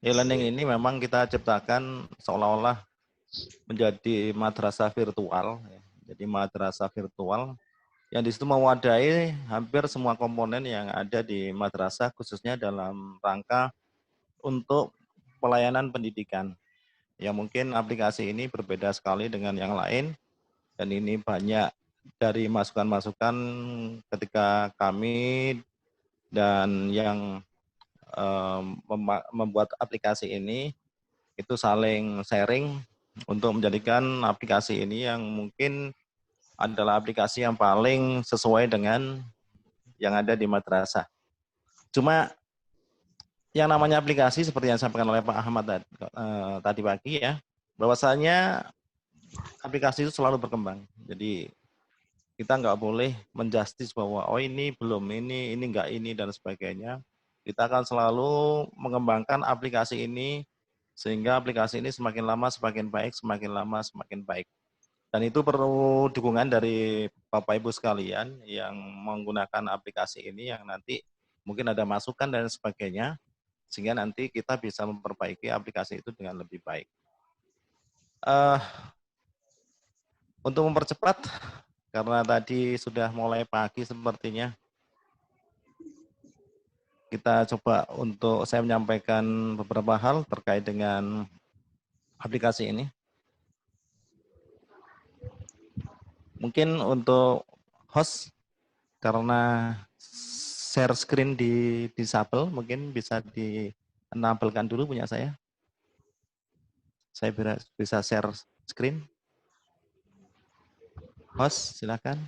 e-learning ini memang kita ciptakan seolah-olah menjadi madrasah virtual. Jadi madrasah virtual yang di situ mewadahi hampir semua komponen yang ada di madrasah, khususnya dalam rangka untuk pelayanan pendidikan. Ya mungkin aplikasi ini berbeda sekali dengan yang lain, dan ini banyak dari masukan-masukan ketika kami dan yang membuat aplikasi ini itu saling sharing untuk menjadikan aplikasi ini yang mungkin adalah aplikasi yang paling sesuai dengan yang ada di madrasah. Cuma yang namanya aplikasi seperti yang disampaikan oleh Pak Ahmad tadi pagi ya, bahwasanya aplikasi itu selalu berkembang. Jadi kita nggak boleh menjustis bahwa oh ini belum ini nggak ini dan sebagainya. Kita akan selalu mengembangkan aplikasi ini sehingga aplikasi ini semakin lama semakin baik, semakin lama semakin baik. Dan itu perlu dukungan dari Bapak Ibu sekalian yang menggunakan aplikasi ini, yang nanti mungkin ada masukan dan sebagainya, sehingga nanti kita bisa memperbaiki aplikasi itu dengan lebih baik. Untuk mempercepat, karena tadi sudah mulai pagi sepertinya, kita coba untuk saya menyampaikan beberapa hal terkait dengan aplikasi ini. Mungkin untuk host, karena share screen di disable, mungkin bisa ditampilkan dulu punya saya. Saya bisa share screen. Host, silakan.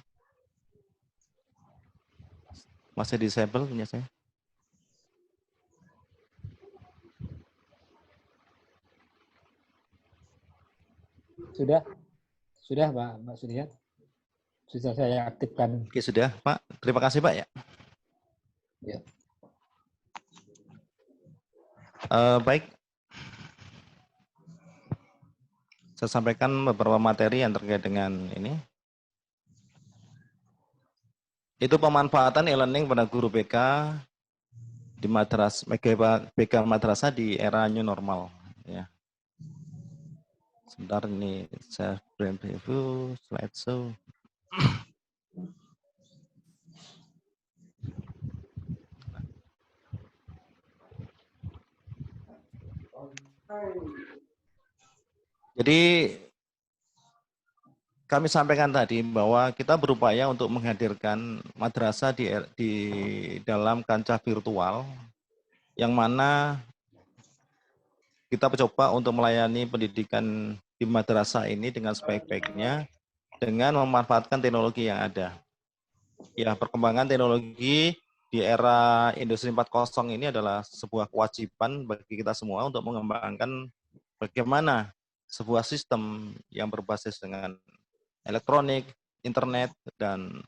Masih disable punya saya. Sudah Pak Surya. Sudah saya aktifkan. Oke, sudah Pak. Terima kasih Pak ya. Ya. Baik. Saya sampaikan beberapa materi yang terkait dengan ini. Itu pemanfaatan e-learning pada guru BK di BK Madrasah di era new normal. Ya. Sebentar ini saya preview slideshow. Jadi kami sampaikan tadi bahwa kita berupaya untuk menghadirkan madrasah di dalam kancah virtual, yang mana kita mencoba untuk melayani pendidikan di madrasah ini dengan sebaik-baiknya dengan memanfaatkan teknologi yang ada. Ya, perkembangan teknologi di era Industri 4.0 ini adalah sebuah kewajiban bagi kita semua untuk mengembangkan bagaimana sebuah sistem yang berbasis dengan elektronik, internet, dan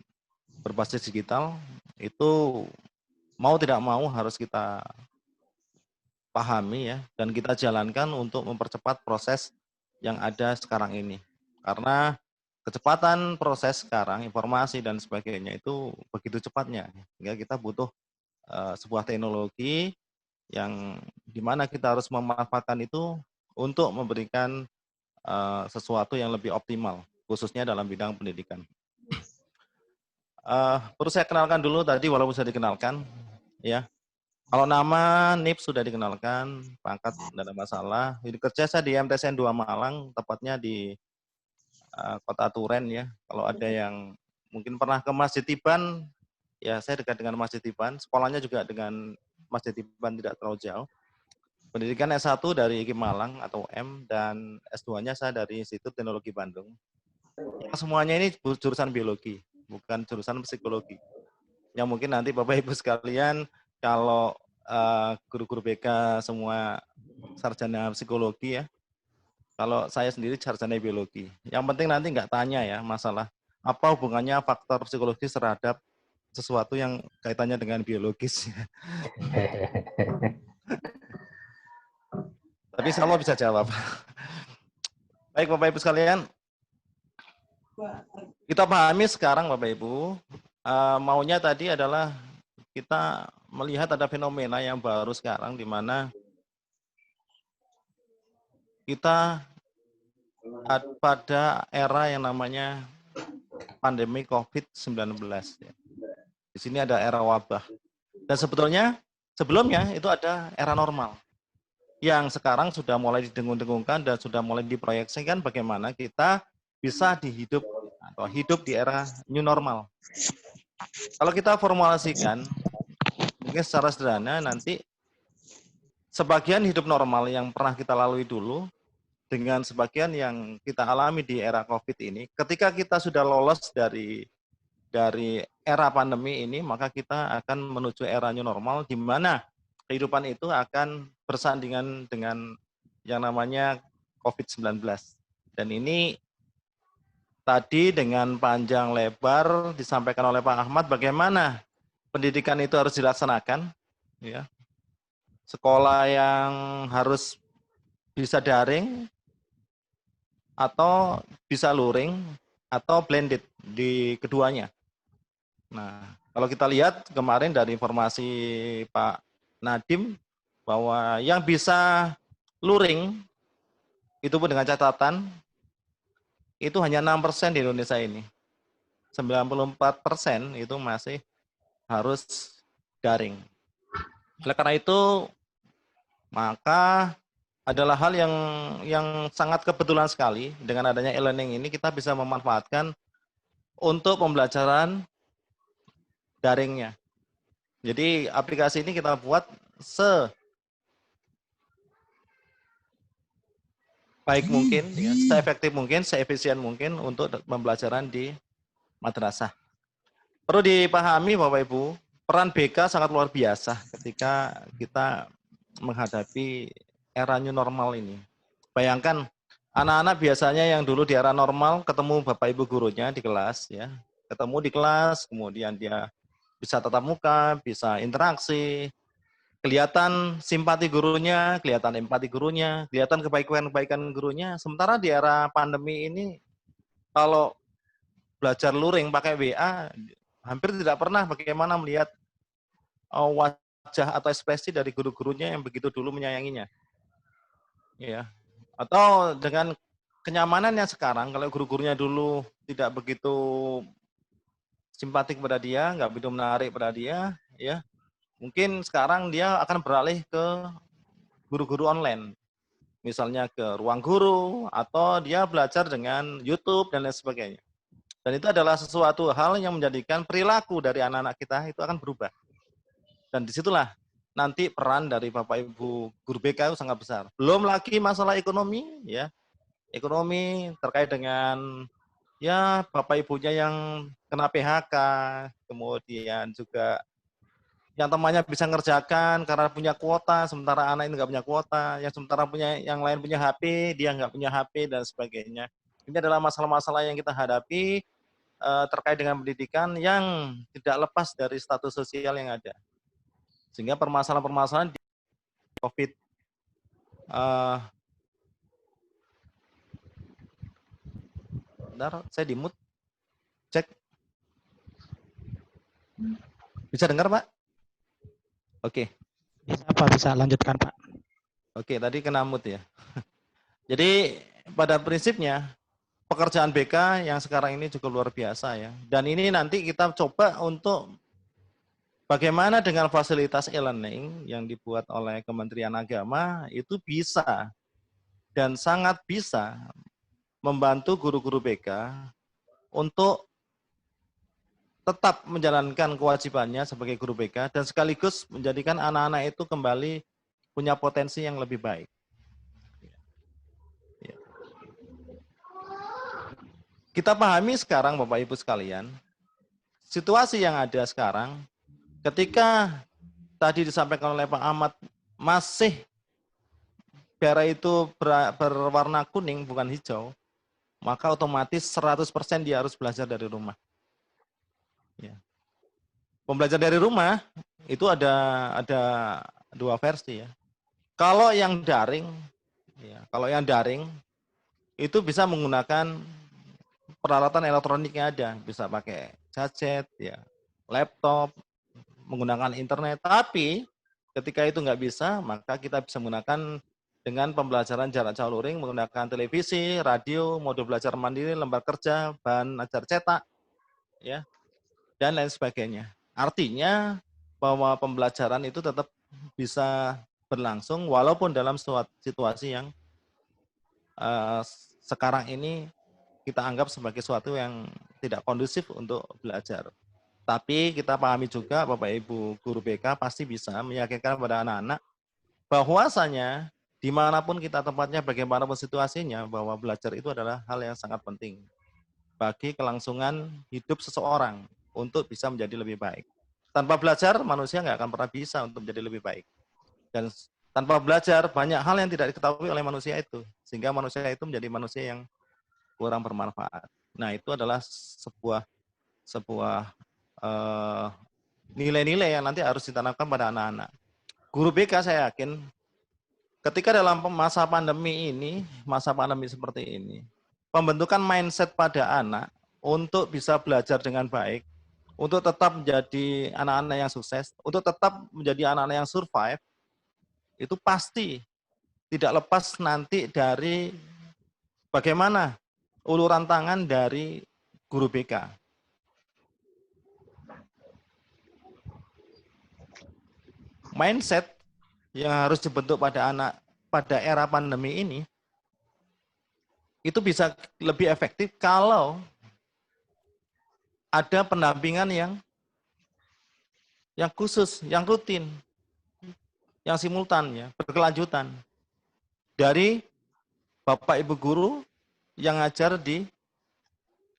berbasis digital itu mau tidak mau harus kita pahami ya, dan kita jalankan untuk mempercepat proses yang ada sekarang ini. Karena kecepatan proses sekarang, informasi dan sebagainya itu begitu cepatnya, sehingga kita butuh sebuah teknologi yang dimana kita harus memanfaatkan itu untuk memberikan sesuatu yang lebih optimal, khususnya dalam bidang pendidikan. Perlu saya kenalkan dulu tadi, walaupun sudah dikenalkan, ya. Kalau nama NIP sudah dikenalkan, pangkat tidak ada masalah. Ini kerja saya di MTSN 2 Malang, tepatnya di Kota Turen ya. Kalau ada yang mungkin pernah ke Masjid Tiban, ya saya dekat dengan Masjid Tiban. Sekolahnya juga dengan Masjid Tiban tidak terlalu jauh. Pendidikan S1 dari IKIP Malang atau M, dan S2-nya saya dari Institut Teknologi Bandung. Yang semuanya ini jurusan biologi, bukan jurusan psikologi. Yang mungkin nanti Bapak Ibu sekalian, kalau guru-guru BK semua sarjana psikologi ya, kalau saya sendiri sarjana biologi. Yang penting nanti nggak tanya ya masalah apa hubungannya faktor psikologis terhadap sesuatu yang kaitannya dengan biologis. Tapi insya Allah bisa jawab. Baik Bapak Ibu sekalian, kita pahami sekarang Bapak Ibu, maunya tadi adalah kita melihat ada fenomena yang baru sekarang di mana kita pada era yang namanya pandemi COVID-19. Ya. Di sini ada era wabah. Dan sebelumnya itu ada era normal. Yang sekarang sudah mulai didengung-dengungkan dan sudah mulai diproyeksikan bagaimana kita bisa hidup di era new normal. Kalau kita formulasikan, mungkin secara sederhana nanti sebagian hidup normal yang pernah kita lalui dulu dengan sebagian yang kita alami di era COVID ini, ketika kita sudah lolos dari era pandemi ini, maka kita akan menuju era new normal di mana kehidupan itu akan bersandingan dengan yang namanya COVID-19. Dan ini tadi dengan panjang lebar disampaikan oleh Pak Ahmad bagaimana pendidikan itu harus dilaksanakan, ya. Sekolah yang harus bisa daring atau bisa luring atau blended di keduanya. Nah, kalau kita lihat kemarin dari informasi Pak Nadiem bahwa yang bisa luring itu pun dengan catatan itu hanya 6% di Indonesia ini. 94% itu masih harus daring. Oleh karena itu, maka adalah hal yang sangat kebetulan sekali dengan adanya e-learning ini kita bisa memanfaatkan untuk pembelajaran daringnya. Jadi aplikasi ini kita buat sebaik mungkin, ya, seefektif mungkin, seefisien mungkin untuk pembelajaran di madrasah. Perlu dipahami Bapak Ibu, peran BK sangat luar biasa ketika kita menghadapi era new normal ini. Bayangkan anak-anak biasanya yang dulu di era normal ketemu Bapak Ibu gurunya di kelas, ya, ketemu di kelas, kemudian dia bisa tatap muka, bisa interaksi, kelihatan simpati gurunya, kelihatan empati gurunya, kelihatan kebaikan-kebaikan gurunya. Sementara di era pandemi ini, kalau belajar luring pakai WA, hampir tidak pernah bagaimana melihat wajah atau ekspresi dari guru-gurunya yang begitu dulu menyayanginya. Ya. Atau dengan kenyamanan yang sekarang, kalau guru-gurunya dulu tidak begitu simpatik pada dia, nggak begitu menarik pada dia, ya, mungkin sekarang dia akan beralih ke guru-guru online, misalnya ke ruang guru atau dia belajar dengan YouTube dan lain sebagainya. Dan itu adalah sesuatu hal yang menjadikan perilaku dari anak-anak kita itu akan berubah. Dan disitulah nanti peran dari Bapak Ibu guru BK itu sangat besar. Belum lagi masalah ekonomi, ya, ekonomi terkait dengan ya Bapak Ibunya yang kena PHK, kemudian juga yang temannya bisa ngerjakan karena punya kuota, sementara anak ini nggak punya kuota, yang sementara yang lain punya HP, dia nggak punya HP dan sebagainya. Ini adalah masalah-masalah yang kita hadapi terkait dengan pendidikan yang tidak lepas dari status sosial yang ada. Sehingga permasalahan-permasalahan di COVID bentar, saya di-mute. Cek. Bisa dengar, Pak? Oke. Bisa Pak, bisa lanjutkan Pak. Oke, tadi kena mute ya. Jadi pada prinsipnya pekerjaan BK yang sekarang ini cukup luar biasa ya. Dan ini nanti kita coba untuk bagaimana dengan fasilitas e-learning yang dibuat oleh Kementerian Agama itu bisa dan sangat bisa membantu guru-guru BK untuk tetap menjalankan kewajibannya sebagai guru BK dan sekaligus menjadikan anak-anak itu kembali punya potensi yang lebih baik. Kita pahami sekarang Bapak Ibu sekalian, situasi yang ada sekarang ketika tadi disampaikan oleh Pak Ahmad masih daerah itu berwarna kuning bukan hijau, maka otomatis 100% dia harus belajar dari rumah. Ya. Pembelajaran dari rumah itu ada dua versi ya. Kalau yang daring, itu bisa menggunakan peralatan elektronik yang ada, bisa pakai gadget, ya, laptop, menggunakan internet. Tapi ketika itu nggak bisa, maka kita bisa menggunakan dengan pembelajaran jarak jauh luring menggunakan televisi, radio, modul belajar mandiri, lembar kerja, bahan ajar cetak, ya, dan lain sebagainya. Artinya bahwa pembelajaran itu tetap bisa berlangsung walaupun dalam situasi yang sekarang ini kita anggap sebagai sesuatu yang tidak kondusif untuk belajar. Tapi kita pahami juga Bapak Ibu guru BK pasti bisa meyakinkan pada anak-anak bahwasanya dimanapun kita tempatnya, bagaimanapun situasinya, bahwa belajar itu adalah hal yang sangat penting bagi kelangsungan hidup seseorang untuk bisa menjadi lebih baik. Tanpa belajar, manusia nggak akan pernah bisa untuk menjadi lebih baik. Dan tanpa belajar, banyak hal yang tidak diketahui oleh manusia itu. Sehingga manusia itu menjadi manusia yang kurang bermanfaat. Nah, itu adalah sebuah nilai-nilai yang nanti harus ditanamkan pada anak-anak. Guru BK saya yakin ketika dalam masa pandemi ini, masa pandemi seperti ini, pembentukan mindset pada anak untuk bisa belajar dengan baik, untuk tetap menjadi anak-anak yang sukses, untuk tetap menjadi anak-anak yang survive, itu pasti tidak lepas nanti dari bagaimana uluran tangan dari guru BK. Mindset yang harus dibentuk pada anak pada era pandemi ini itu bisa lebih efektif kalau ada pendampingan yang khusus, yang rutin, yang simultan, ya, berkelanjutan dari Bapak Ibu guru yang ngajar di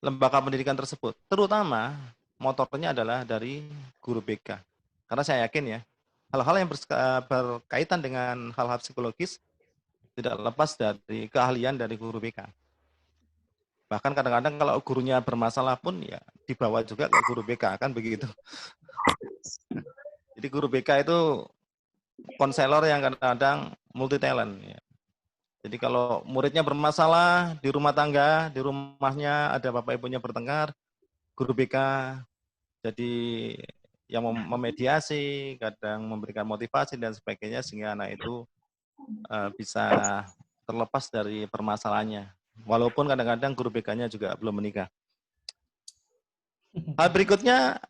lembaga pendidikan tersebut. Terutama motornya adalah dari guru BK. Karena saya yakin ya, hal-hal yang berkaitan dengan hal-hal psikologis tidak lepas dari keahlian dari guru BK. Bahkan kadang-kadang kalau gurunya bermasalah pun ya dibawa juga ke guru BK, kan begitu. Jadi guru BK itu konselor yang kadang-kadang multi talent. Ya. Jadi kalau muridnya bermasalah di rumah tangga, di rumahnya ada bapak ibunya bertengkar, guru BK jadi yang memediasi, kadang memberikan motivasi dan sebagainya sehingga anak itu bisa terlepas dari permasalahannya. Walaupun kadang-kadang guru BK-nya juga belum menikah. Hal berikutnya,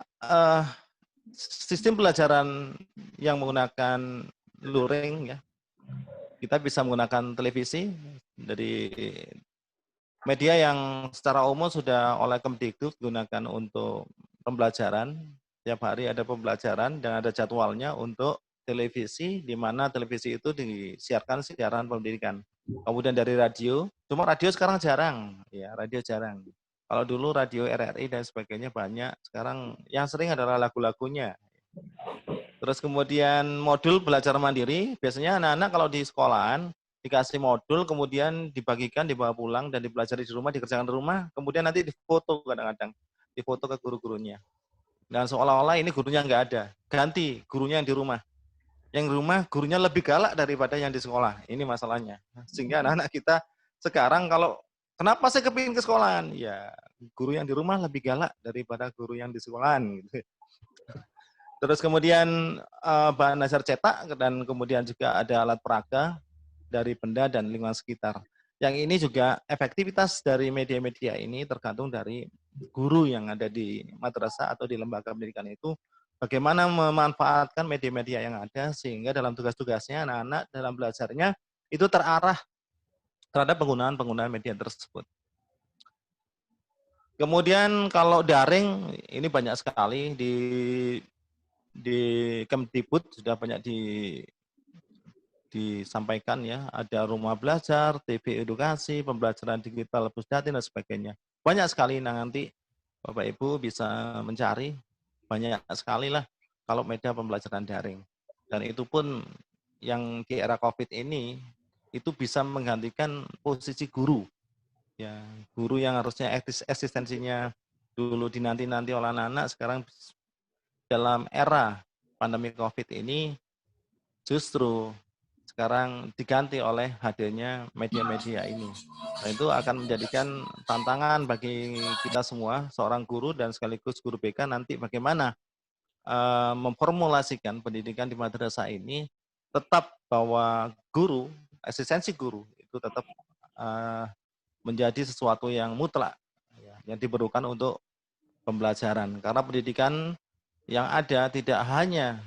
sistem pelajaran yang menggunakan luring, ya, kita bisa menggunakan televisi dari media yang secara umum sudah oleh Kemdikbud digunakan untuk pembelajaran. Tiap hari ada pembelajaran dan ada jadwalnya untuk televisi, di mana televisi itu disiarkan siaran pendidikan. Kemudian dari radio, cuma radio sekarang jarang, ya, radio jarang. Kalau dulu radio RRI dan sebagainya banyak, sekarang yang sering adalah lagu-lagunya. Terus kemudian modul belajar mandiri, biasanya anak-anak kalau di sekolahan dikasih modul, kemudian dibagikan, dibawa pulang, dan dipelajari di rumah, dikerjakan di rumah, kemudian nanti difoto kadang-kadang, difoto ke guru-gurunya. Dan seolah-olah ini gurunya nggak ada, ganti gurunya yang di rumah. Yang di rumah gurunya lebih galak daripada yang di sekolah, ini masalahnya. Sehingga anak-anak kita sekarang kalau, kenapa saya kepingin ke sekolahan? Ya, guru yang di rumah lebih galak daripada guru yang di sekolahan. Gitu. Terus kemudian bahan dasar cetak, dan kemudian juga ada alat peraga dari benda dan lingkungan sekitar. Yang ini juga efektivitas dari media-media ini tergantung dari guru yang ada di madrasah atau di lembaga pendidikan itu, bagaimana memanfaatkan media-media yang ada sehingga dalam tugas-tugasnya anak-anak dalam belajarnya itu terarah terhadap penggunaan media tersebut. Kemudian kalau daring ini banyak sekali di Kemdikbud sudah banyak disampaikan, ya, ada rumah belajar, TV edukasi, pembelajaran digital pusdatin dan sebagainya. Banyak sekali, nanti Bapak Ibu bisa mencari, banyak sekali lah kalau media pembelajaran daring. Dan itu pun yang di era COVID ini itu bisa menggantikan posisi guru. Ya, guru yang harusnya eksistensinya dulu dinanti-nanti oleh anak-anak, sekarang dalam era pandemi COVID ini justru sekarang diganti oleh hadirnya media-media ini. Nah, itu akan menjadikan tantangan bagi kita semua, seorang guru dan sekaligus guru BK nanti bagaimana memformulasikan pendidikan di madrasah ini tetap bahwa guru, eksistensi guru itu tetap menjadi sesuatu yang mutlak, ya, yang diperlukan untuk pembelajaran. Karena pendidikan yang ada tidak hanya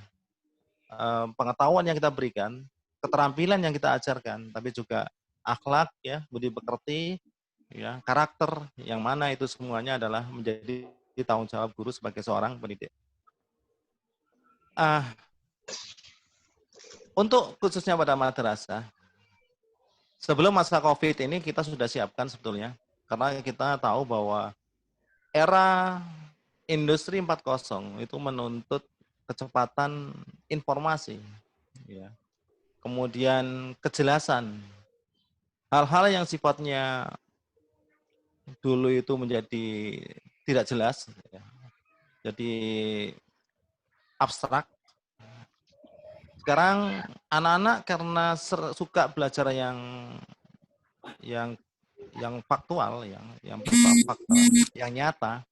pengetahuan yang kita berikan, keterampilan yang kita ajarkan, tapi juga akhlak, ya, budi pekerti, ya, karakter, yang mana itu semuanya adalah menjadi tanggung jawab guru sebagai seorang pendidik. Untuk khususnya pada madrasah, sebelum masa COVID ini kita sudah siapkan sebetulnya, karena kita tahu bahwa era industri 4.0 itu menuntut kecepatan informasi, ya. Kemudian kejelasan. Hal-hal yang sifatnya dulu itu menjadi tidak jelas, ya, jadi abstrak. Sekarang anak-anak karena suka belajar yang faktual, yang fakta, yang nyata,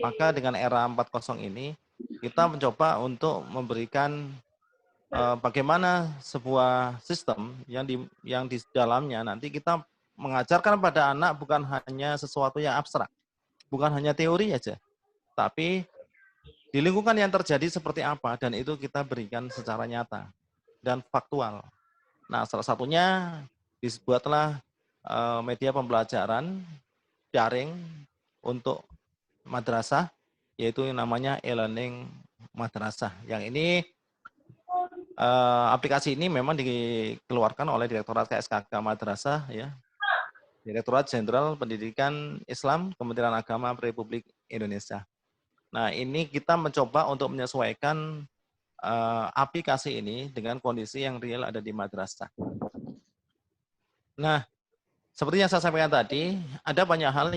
maka dengan era 4.0 ini kita mencoba untuk memberikan bagaimana sebuah sistem yang di dalamnya nanti kita mengajarkan pada anak bukan hanya sesuatu yang abstrak, bukan hanya teori aja, tapi di lingkungan yang terjadi seperti apa, dan itu kita berikan secara nyata dan faktual. Nah, salah satunya dibuatlah media pembelajaran daring untuk madrasah, yaitu yang namanya e-learning madrasah. Yang ini aplikasi ini memang dikeluarkan oleh Direktorat KSKK Madrasah, ya, Direktorat Jenderal Pendidikan Islam Kementerian Agama Republik Indonesia. Nah, ini kita mencoba untuk menyesuaikan aplikasi ini dengan kondisi yang real ada di madrasah. Nah, seperti yang saya sampaikan tadi, ada banyak hal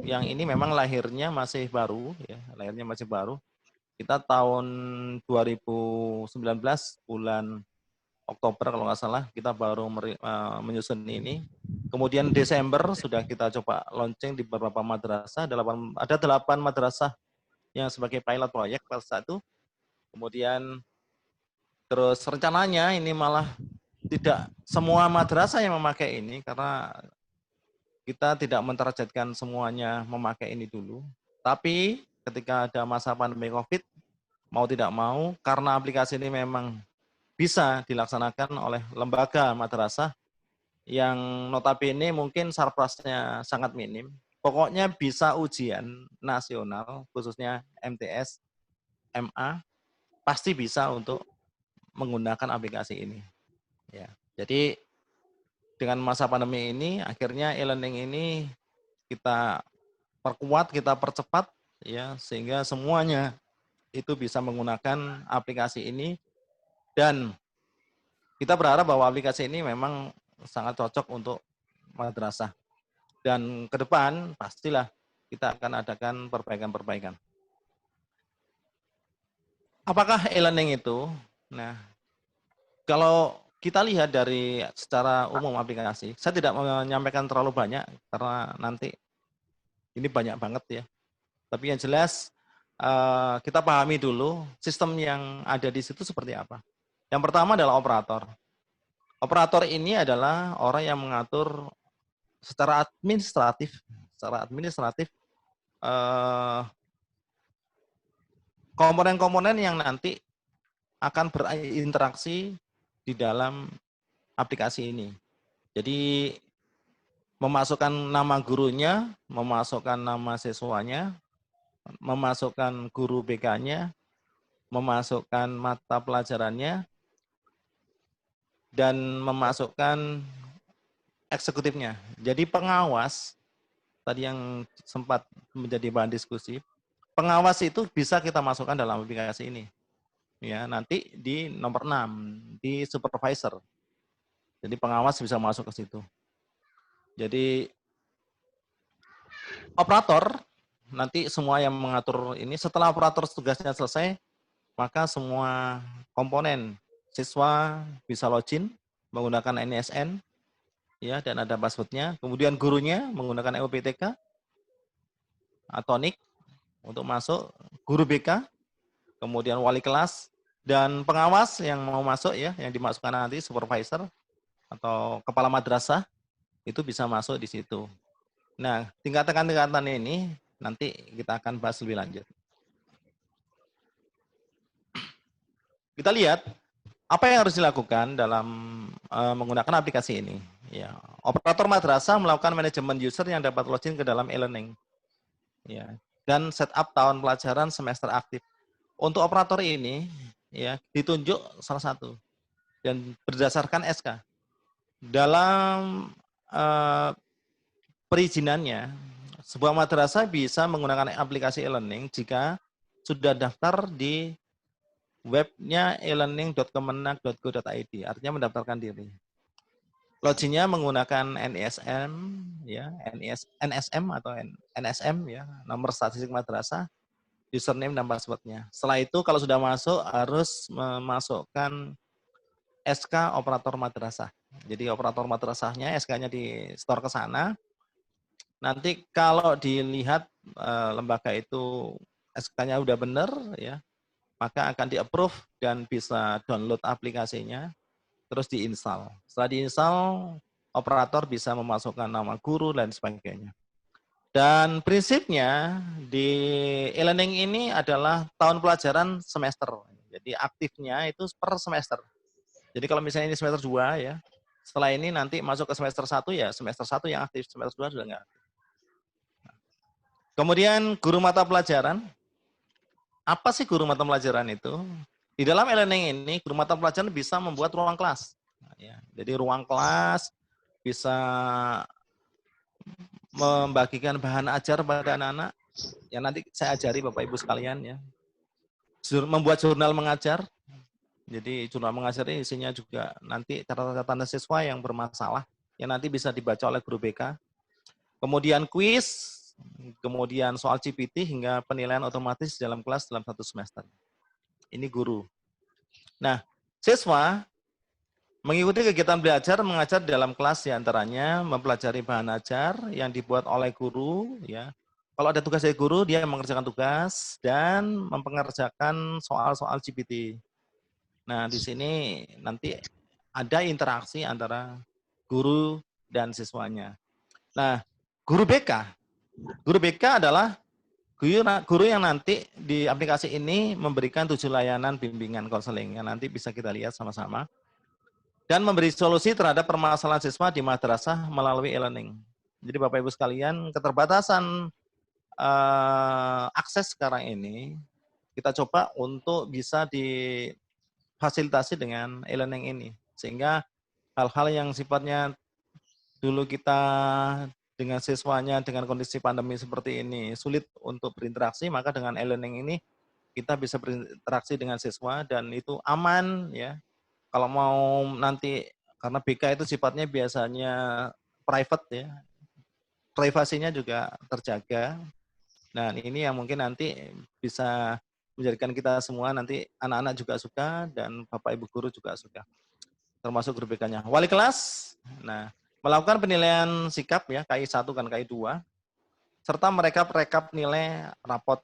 yang ini memang lahirnya masih baru, ya, lahirnya masih baru. Kita tahun 2019 bulan Oktober kalau nggak salah kita baru menyusun ini. Kemudian Desember sudah kita coba launching di beberapa madrasah. Ada 8 madrasah yang sebagai pilot project pada 1. Kemudian terus rencananya ini malah tidak semua madrasah yang memakai ini karena kita tidak mentargetkan semuanya memakai ini dulu. Tapi ketika ada masa pandemi COVID, mau tidak mau karena aplikasi ini memang bisa dilaksanakan oleh lembaga madrasah yang notabene mungkin sarprasnya sangat minim. Pokoknya bisa ujian nasional, khususnya MTS, MA, pasti bisa untuk menggunakan aplikasi ini. Ya, jadi dengan masa pandemi ini, akhirnya e-learning ini kita perkuat, kita percepat, ya, sehingga semuanya itu bisa menggunakan aplikasi ini, dan kita berharap bahwa aplikasi ini memang sangat cocok untuk madrasah. Dan ke depan pastilah kita akan adakan perbaikan-perbaikan. Apakah e-learning itu? Nah, kalau kita lihat dari secara umum aplikasi, saya tidak menyampaikan terlalu banyak karena nanti ini banyak banget, ya. Tapi yang jelas kita pahami dulu sistem yang ada di situ seperti apa. Yang pertama adalah operator. Operator ini adalah orang yang mengatur secara administratif komponen-komponen yang nanti akan berinteraksi di dalam aplikasi ini. Jadi memasukkan nama gurunya, memasukkan nama siswanya, memasukkan guru BK-nya, memasukkan mata pelajarannya, dan memasukkan eksekutifnya. Jadi pengawas, tadi yang sempat menjadi bahan diskusi, pengawas itu bisa kita masukkan dalam aplikasi ini. Ya, nanti di nomor 6, di supervisor. Jadi pengawas bisa masuk ke situ. Jadi operator, nanti semua yang mengatur ini, setelah operator tugasnya selesai, maka semua komponen siswa bisa login menggunakan NISN, ya, dan ada passwordnya. Kemudian gurunya menggunakan EUPTK atau NIK untuk masuk. Guru BK kemudian wali kelas, dan pengawas yang mau masuk ya, yang dimasukkan nanti supervisor atau kepala madrasah, itu bisa masuk di situ. Nah, tingkatan-tingkatan ini nanti kita akan bahas lebih lanjut. Kita lihat apa yang harus dilakukan dalam menggunakan aplikasi ini. Ya, operator madrasah melakukan manajemen user yang dapat login ke dalam e-learning. Ya, dan setup tahun pelajaran semester aktif. Untuk operator ini, ya ditunjuk salah satu dan berdasarkan SK. Dalam perizinannya, sebuah madrasah bisa menggunakan aplikasi e-learning jika sudah daftar di webnya elearning.kemenag.go.id, artinya mendaftarkan diri. Loginnya menggunakan NISM, ya, NSM atau NSM, ya, nomor statistik madrasah, username dan passwordnya. Setelah itu kalau sudah masuk harus memasukkan SK operator madrasah. Jadi operator madrasahnya SK-nya di store ke sana. Nanti kalau dilihat lembaga itu SK-nya udah benar, ya, maka akan di-approve dan bisa download aplikasinya, terus diinstal. Setelah diinstal, operator bisa memasukkan nama guru dan sebagainya. Dan prinsipnya di e-learning ini adalah tahun pelajaran semester. Jadi aktifnya itu per semester. Jadi kalau misalnya ini semester 2 ya, setelah ini nanti masuk ke semester 1 ya, semester 1 yang aktif, semester 2 sudah enggak aktif. Kemudian guru mata pelajaran. Apa sih guru mata pelajaran itu? Di dalam e-learning ini, guru mata pelajaran bisa membuat ruang kelas. Nah, ya. Jadi ruang kelas bisa membagikan bahan ajar pada anak-anak. Ya nanti saya ajari Bapak Ibu sekalian ya. Membuat jurnal mengajar. Jadi jurnal mengajar ini isinya juga nanti catatan siswa yang bermasalah yang nanti bisa dibaca oleh guru BK. Kemudian kuis, kemudian soal CPT hingga penilaian otomatis dalam kelas dalam 1 semester. Ini guru. Nah, siswa mengikuti kegiatan belajar mengajar dalam kelas diantaranya mempelajari bahan ajar yang dibuat oleh guru. Ya, kalau ada tugas dari guru, dia mengerjakan tugas dan mempengerjakan soal-soal CPT. Nah, di sini nanti ada interaksi antara guru dan siswanya. Nah, guru BK adalah guru yang nanti di aplikasi ini memberikan 7 layanan bimbingan konseling yang nanti bisa kita lihat sama-sama. Dan memberi solusi terhadap permasalahan siswa di madrasah melalui e-learning. Jadi Bapak Ibu sekalian, keterbatasan akses sekarang ini, kita coba untuk bisa difasilitasi dengan e-learning ini. Sehingga hal-hal yang sifatnya dulu kita dengan siswanya dengan kondisi pandemi seperti ini sulit untuk berinteraksi, maka dengan e-learning ini kita bisa berinteraksi dengan siswa dan itu aman ya. Kalau mau nanti karena BK itu sifatnya biasanya private ya. Privasinya juga terjaga. Nah, ini yang mungkin nanti bisa menjadikan kita semua nanti anak-anak juga suka dan Bapak Ibu guru juga suka. Termasuk guru BK-nya. Wali kelas, nah melakukan penilaian sikap ya, KI 1 dan KI 2, serta mereka rekap nilai rapot.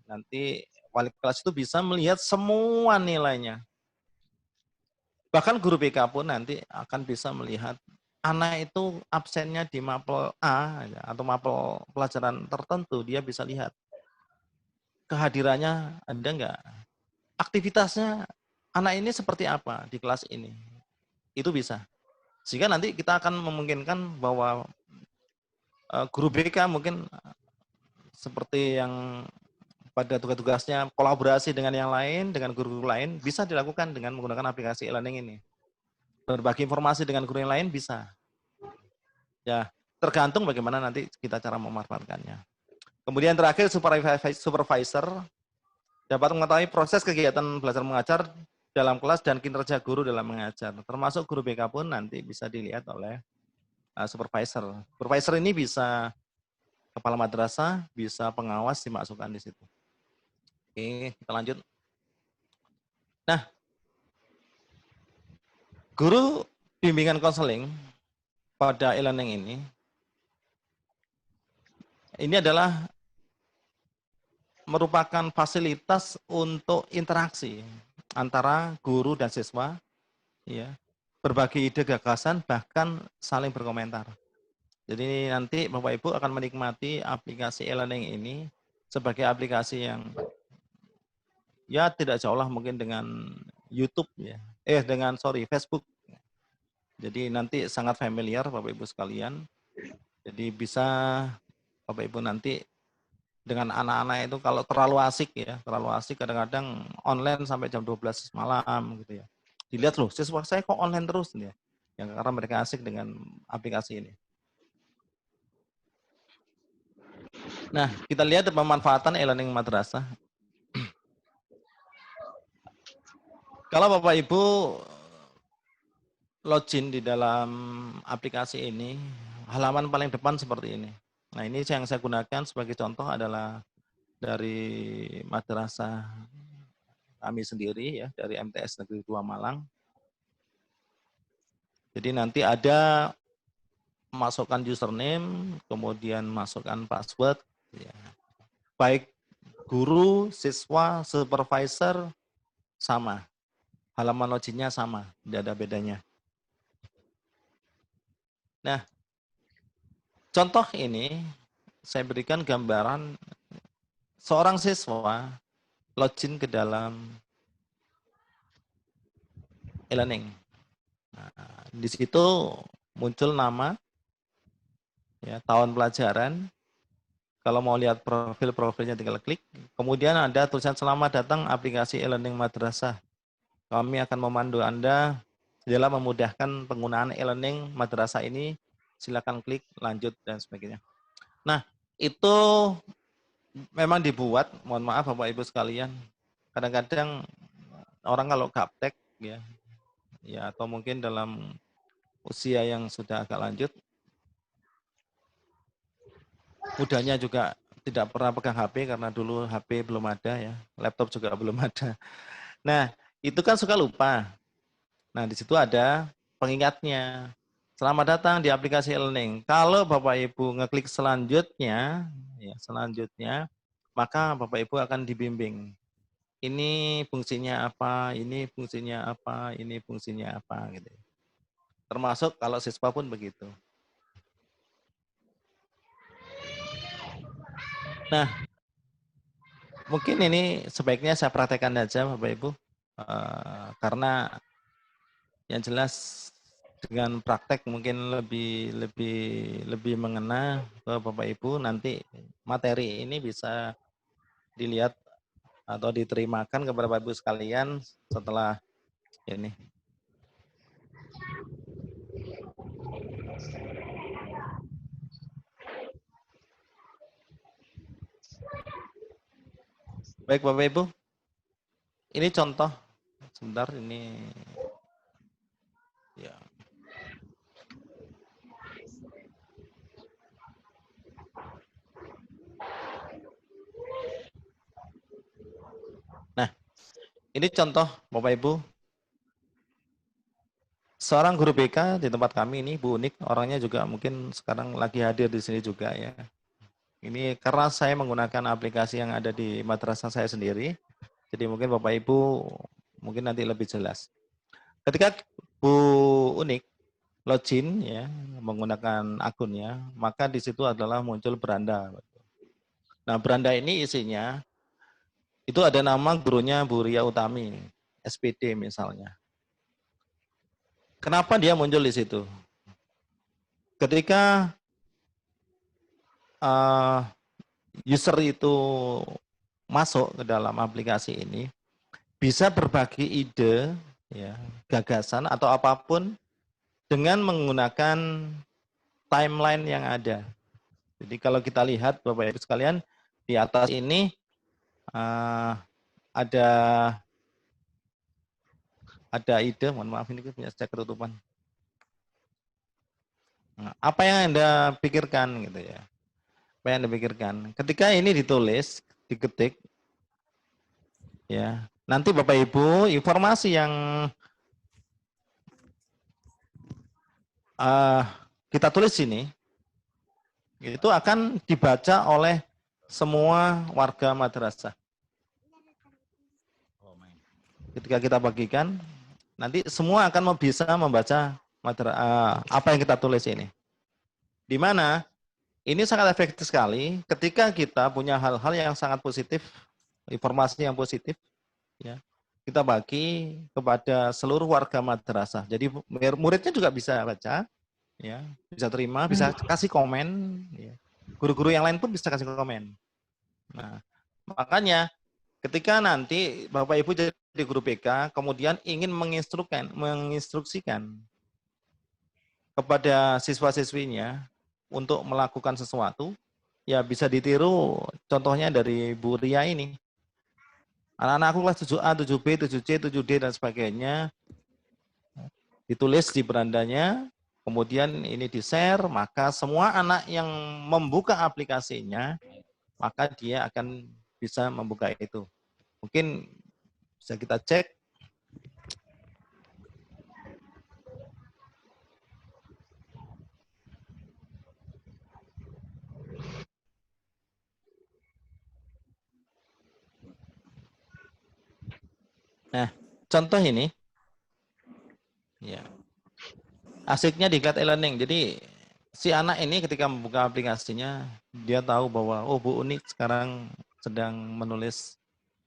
Nanti wali kelas itu bisa melihat semua nilainya. Bahkan guru BK pun nanti akan bisa melihat anak itu absennya di mapel A atau mapel pelajaran tertentu, dia bisa lihat kehadirannya ada enggak, aktivitasnya anak ini seperti apa di kelas ini, itu bisa. Sehingga nanti kita akan memungkinkan bahwa guru BK mungkin seperti yang pada tugas-tugasnya kolaborasi dengan yang lain, dengan guru-guru lain, bisa dilakukan dengan menggunakan aplikasi e-learning ini. Berbagi informasi dengan guru yang lain bisa. Ya, tergantung bagaimana nanti kita cara memanfaatkannya. Kemudian terakhir, supervisor dapat mengetahui proses kegiatan belajar mengajar dalam kelas dan kinerja guru dalam mengajar. Termasuk guru BK pun nanti bisa dilihat oleh supervisor. Supervisor ini bisa kepala madrasah, bisa pengawas dimasukkan di situ. Oke, kita lanjut. Nah, guru bimbingan konseling pada e-learning ini adalah merupakan fasilitas untuk interaksi antara guru dan siswa, ya, berbagi ide gagasan, bahkan saling berkomentar. Jadi nanti Bapak Ibu akan menikmati aplikasi e-learning ini sebagai aplikasi yang ya tidak jauh lah mungkin dengan YouTube ya, Facebook. Jadi nanti sangat familiar Bapak Ibu sekalian. Jadi bisa Bapak Ibu nanti dengan anak-anak itu kalau terlalu asik kadang-kadang online sampai jam 12 malam gitu ya. Dilihat loh, siswa saya kok online terus nih ya. Yang karena mereka asik dengan aplikasi ini. Nah, kita lihat pemanfaatan e-learning madrasah. Kalau Bapak Ibu login di dalam aplikasi ini, halaman paling depan seperti ini. Nah, ini yang saya gunakan sebagai contoh adalah dari madrasah kami sendiri ya, dari MTS Negeri 2 Malang. Jadi nanti ada masukkan username, kemudian masukkan password, ya. Baik guru, siswa, supervisor sama. Halaman loginnya sama, tidak ada bedanya. Nah, contoh ini saya berikan gambaran seorang siswa login ke dalam e-learning. Nah, di situ muncul nama, ya, tahun pelajaran. Kalau mau lihat profilnya tinggal klik. Kemudian ada tulisan selamat datang aplikasi e-learning madrasah. Kami akan memandu Anda dalam memudahkan penggunaan e-learning madrasah ini. Silakan klik lanjut dan sebagainya. Nah, itu memang dibuat, mohon maaf Bapak Ibu sekalian. Kadang-kadang orang kalau gaptek ya atau mungkin dalam usia yang sudah agak lanjut, mudahnya juga tidak pernah pegang HP karena dulu HP belum ada ya, laptop juga belum ada. Nah, itu kan suka lupa. Nah, di situ ada pengingatnya. Selamat datang di aplikasi e-learning. Kalau Bapak Ibu ngeklik selanjutnya, maka Bapak Ibu akan dibimbing. Ini fungsinya apa, ini fungsinya apa, ini fungsinya apa gitu. Termasuk kalau siswa pun begitu. Nah, mungkin ini sebaiknya saya praktekkan saja Bapak Ibu. Karena yang jelas dengan praktek mungkin lebih mengena ke Bapak Ibu, nanti materi ini bisa dilihat atau diterimakan kepada Bapak Ibu sekalian setelah ini. Baik Bapak Ibu, ini contoh, sebentar ini ya. Nah, ini contoh Bapak Ibu. Seorang guru BK di tempat kami ini, Bu Unik, orangnya juga mungkin sekarang lagi hadir di sini juga ya. Ini karena saya menggunakan aplikasi yang ada di madrasah saya sendiri, jadi mungkin Bapak Ibu mungkin nanti lebih jelas. Ketika Bu Unik login ya menggunakan akunnya, maka di situ adalah muncul beranda. Nah, beranda ini isinya itu ada nama gurunya Bu Ria Utami, SPD misalnya. Kenapa dia muncul di situ? Ketika user itu masuk ke dalam aplikasi ini, bisa berbagi ide, ya, gagasan atau apapun dengan menggunakan timeline yang ada. Jadi kalau kita lihat Bapak Ibu sekalian, di atas ini ada ide, mohon maaf ini punya saya ketutupan. Nah, apa yang Anda pikirkan gitu ya? Apa yang Anda pikirkan? Ketika ini ditulis, diketik, ya, nanti Bapak Ibu informasi yang kita tulis ini itu akan dibaca oleh semua warga madrasah. Ketika kita bagikan, nanti semua akan bisa membaca apa yang kita tulis ini. Di mana ini sangat efektif sekali ketika kita punya hal-hal yang sangat positif, informasi yang positif, ya, kita bagi kepada seluruh warga madrasah. Jadi muridnya juga bisa baca, ya, bisa terima, bisa kasih komen, ya. Guru-guru yang lain pun bisa kasih komen. Nah, makanya ketika nanti Bapak Ibu jadi guru BK, kemudian ingin menginstruksikan kepada siswa-siswinya untuk melakukan sesuatu, ya bisa ditiru contohnya dari Bu Ria ini. Anak-anakku kelas 7A, 7B, 7C, 7D, dan sebagainya, ditulis di berandanya, kemudian ini di-share, maka semua anak yang membuka aplikasinya, maka dia akan bisa membuka itu. Mungkin bisa kita cek. Nah, contoh ini, ya, asiknya di Glad e-learning. Jadi si anak ini ketika membuka aplikasinya, dia tahu bahwa oh Bu Uni sekarang sedang menulis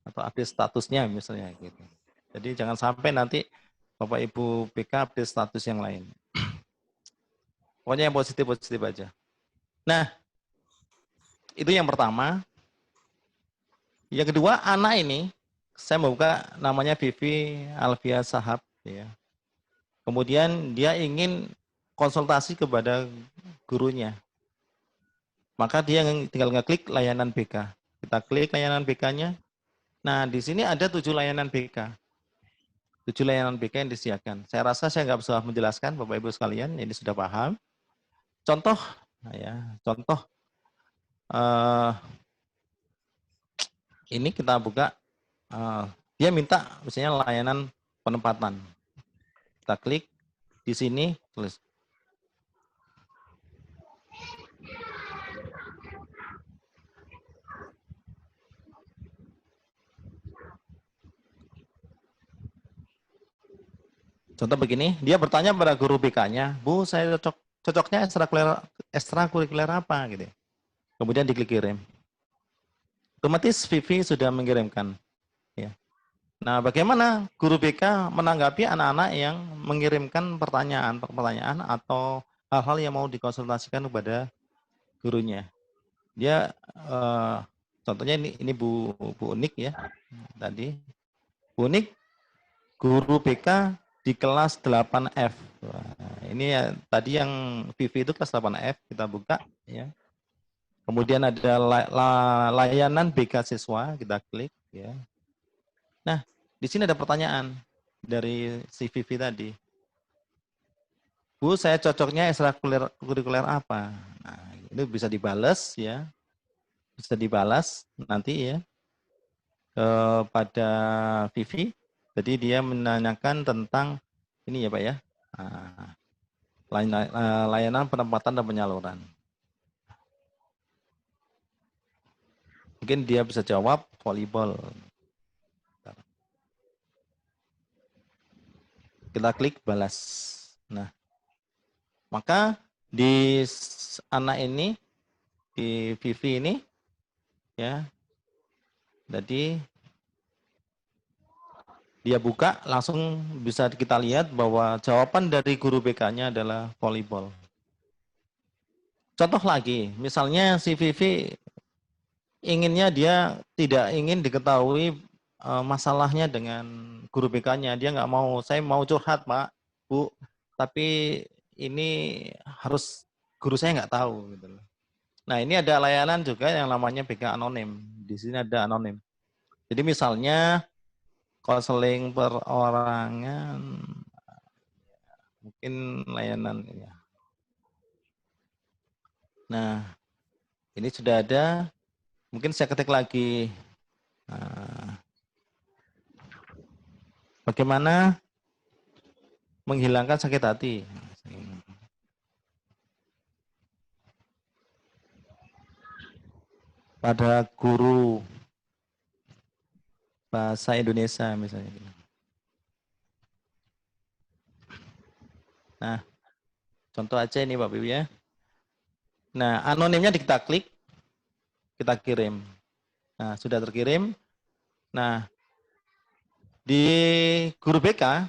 atau update statusnya misalnya gitu. Jadi jangan sampai nanti Bapak Ibu BK update status yang lain. Pokoknya yang positif-positif aja. Nah, itu yang pertama. Yang kedua, anak ini saya membuka namanya Vivi Alvia Sahab, ya. Kemudian dia ingin konsultasi kepada gurunya. Maka dia tinggal ngeklik layanan BK. Kita klik layanan BK-nya. Nah, di sini ada 7 layanan BK. 7 layanan BK yang disediakan. Saya rasa saya nggak usah menjelaskan, Bapak Ibu sekalian, ini sudah paham. Contoh, ya, contoh ini kita buka. Dia minta misalnya layanan penempatan. Kita klik di sini, tulis. Contoh begini, dia bertanya pada guru BK-nya, Bu, saya cocoknya ekstrakurikuler apa gitu. Kemudian diklik kirim. Otomatis Vivi sudah mengirimkan. Ya. Nah, bagaimana guru BK menanggapi anak-anak yang mengirimkan pertanyaan atau hal-hal yang mau dikonsultasikan kepada gurunya? Dia contohnya ini Bu Unik ya tadi. Bu Unik guru BK di kelas 8F. Wah, ini ya tadi yang Vivi itu kelas 8F, kita buka ya. Kemudian ada layanan BK siswa, kita klik ya. Nah, di sini ada pertanyaan dari si Vivi tadi. Bu, saya cocoknya ekstrakurikuler apa? Nah, itu bisa dibalas ya. Bisa dibalas nanti ya kepada Vivi. Jadi dia menanyakan tentang ini ya Pak ya. Layanan penempatan dan penyaluran. Mungkin dia bisa jawab volleyball. Kita klik balas. Nah, maka di anak ini, di Vivi ini, ya, jadi dia buka langsung bisa kita lihat bahwa jawaban dari guru BK-nya adalah volleyball. Contoh lagi, misalnya si Vivi inginnya dia tidak ingin diketahui masalahnya dengan guru BK-nya. Dia nggak mau, saya mau curhat Pak, Bu, tapi ini harus guru saya nggak tahu. Gitu. Nah ini ada layanan juga yang namanya BK anonim. Di sini ada anonim. Jadi misalnya konseling perorangan, mungkin layanan ya. Nah ini sudah ada. Mungkin saya ketik lagi. Bagaimana menghilangkan sakit hati? pada guru bahasa Indonesia misalnya. Nah, contoh aja ini Bapak Ibu ya. Nah, anonimnya kita klik, kita kirim. Nah, sudah terkirim. Nah, di guru BK,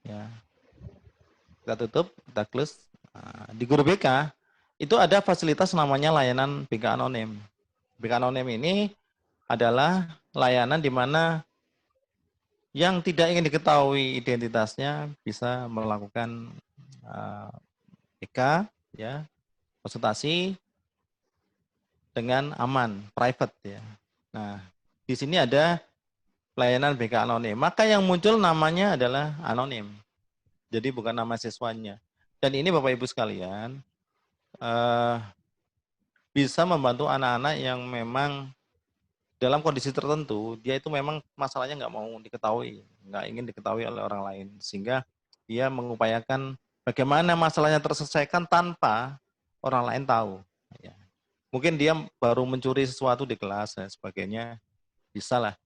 ya, kita tutup, kita close. Nah, di guru BK itu ada fasilitas namanya layanan BK anonim. BK anonim ini adalah layanan di mana yang tidak ingin diketahui identitasnya bisa melakukan BK, ya, konsultasi dengan aman, private ya. Nah, di sini ada layanan BK anonim. Maka yang muncul namanya adalah anonim. Jadi bukan nama siswanya. Dan ini Bapak Ibu sekalian bisa membantu anak-anak yang memang dalam kondisi tertentu, dia itu memang masalahnya nggak mau diketahui, nggak ingin diketahui oleh orang lain. Sehingga dia mengupayakan bagaimana masalahnya terselesaikan tanpa orang lain tahu. Ya. Mungkin dia baru mencuri sesuatu di kelas dan sebagainya, bisa lah.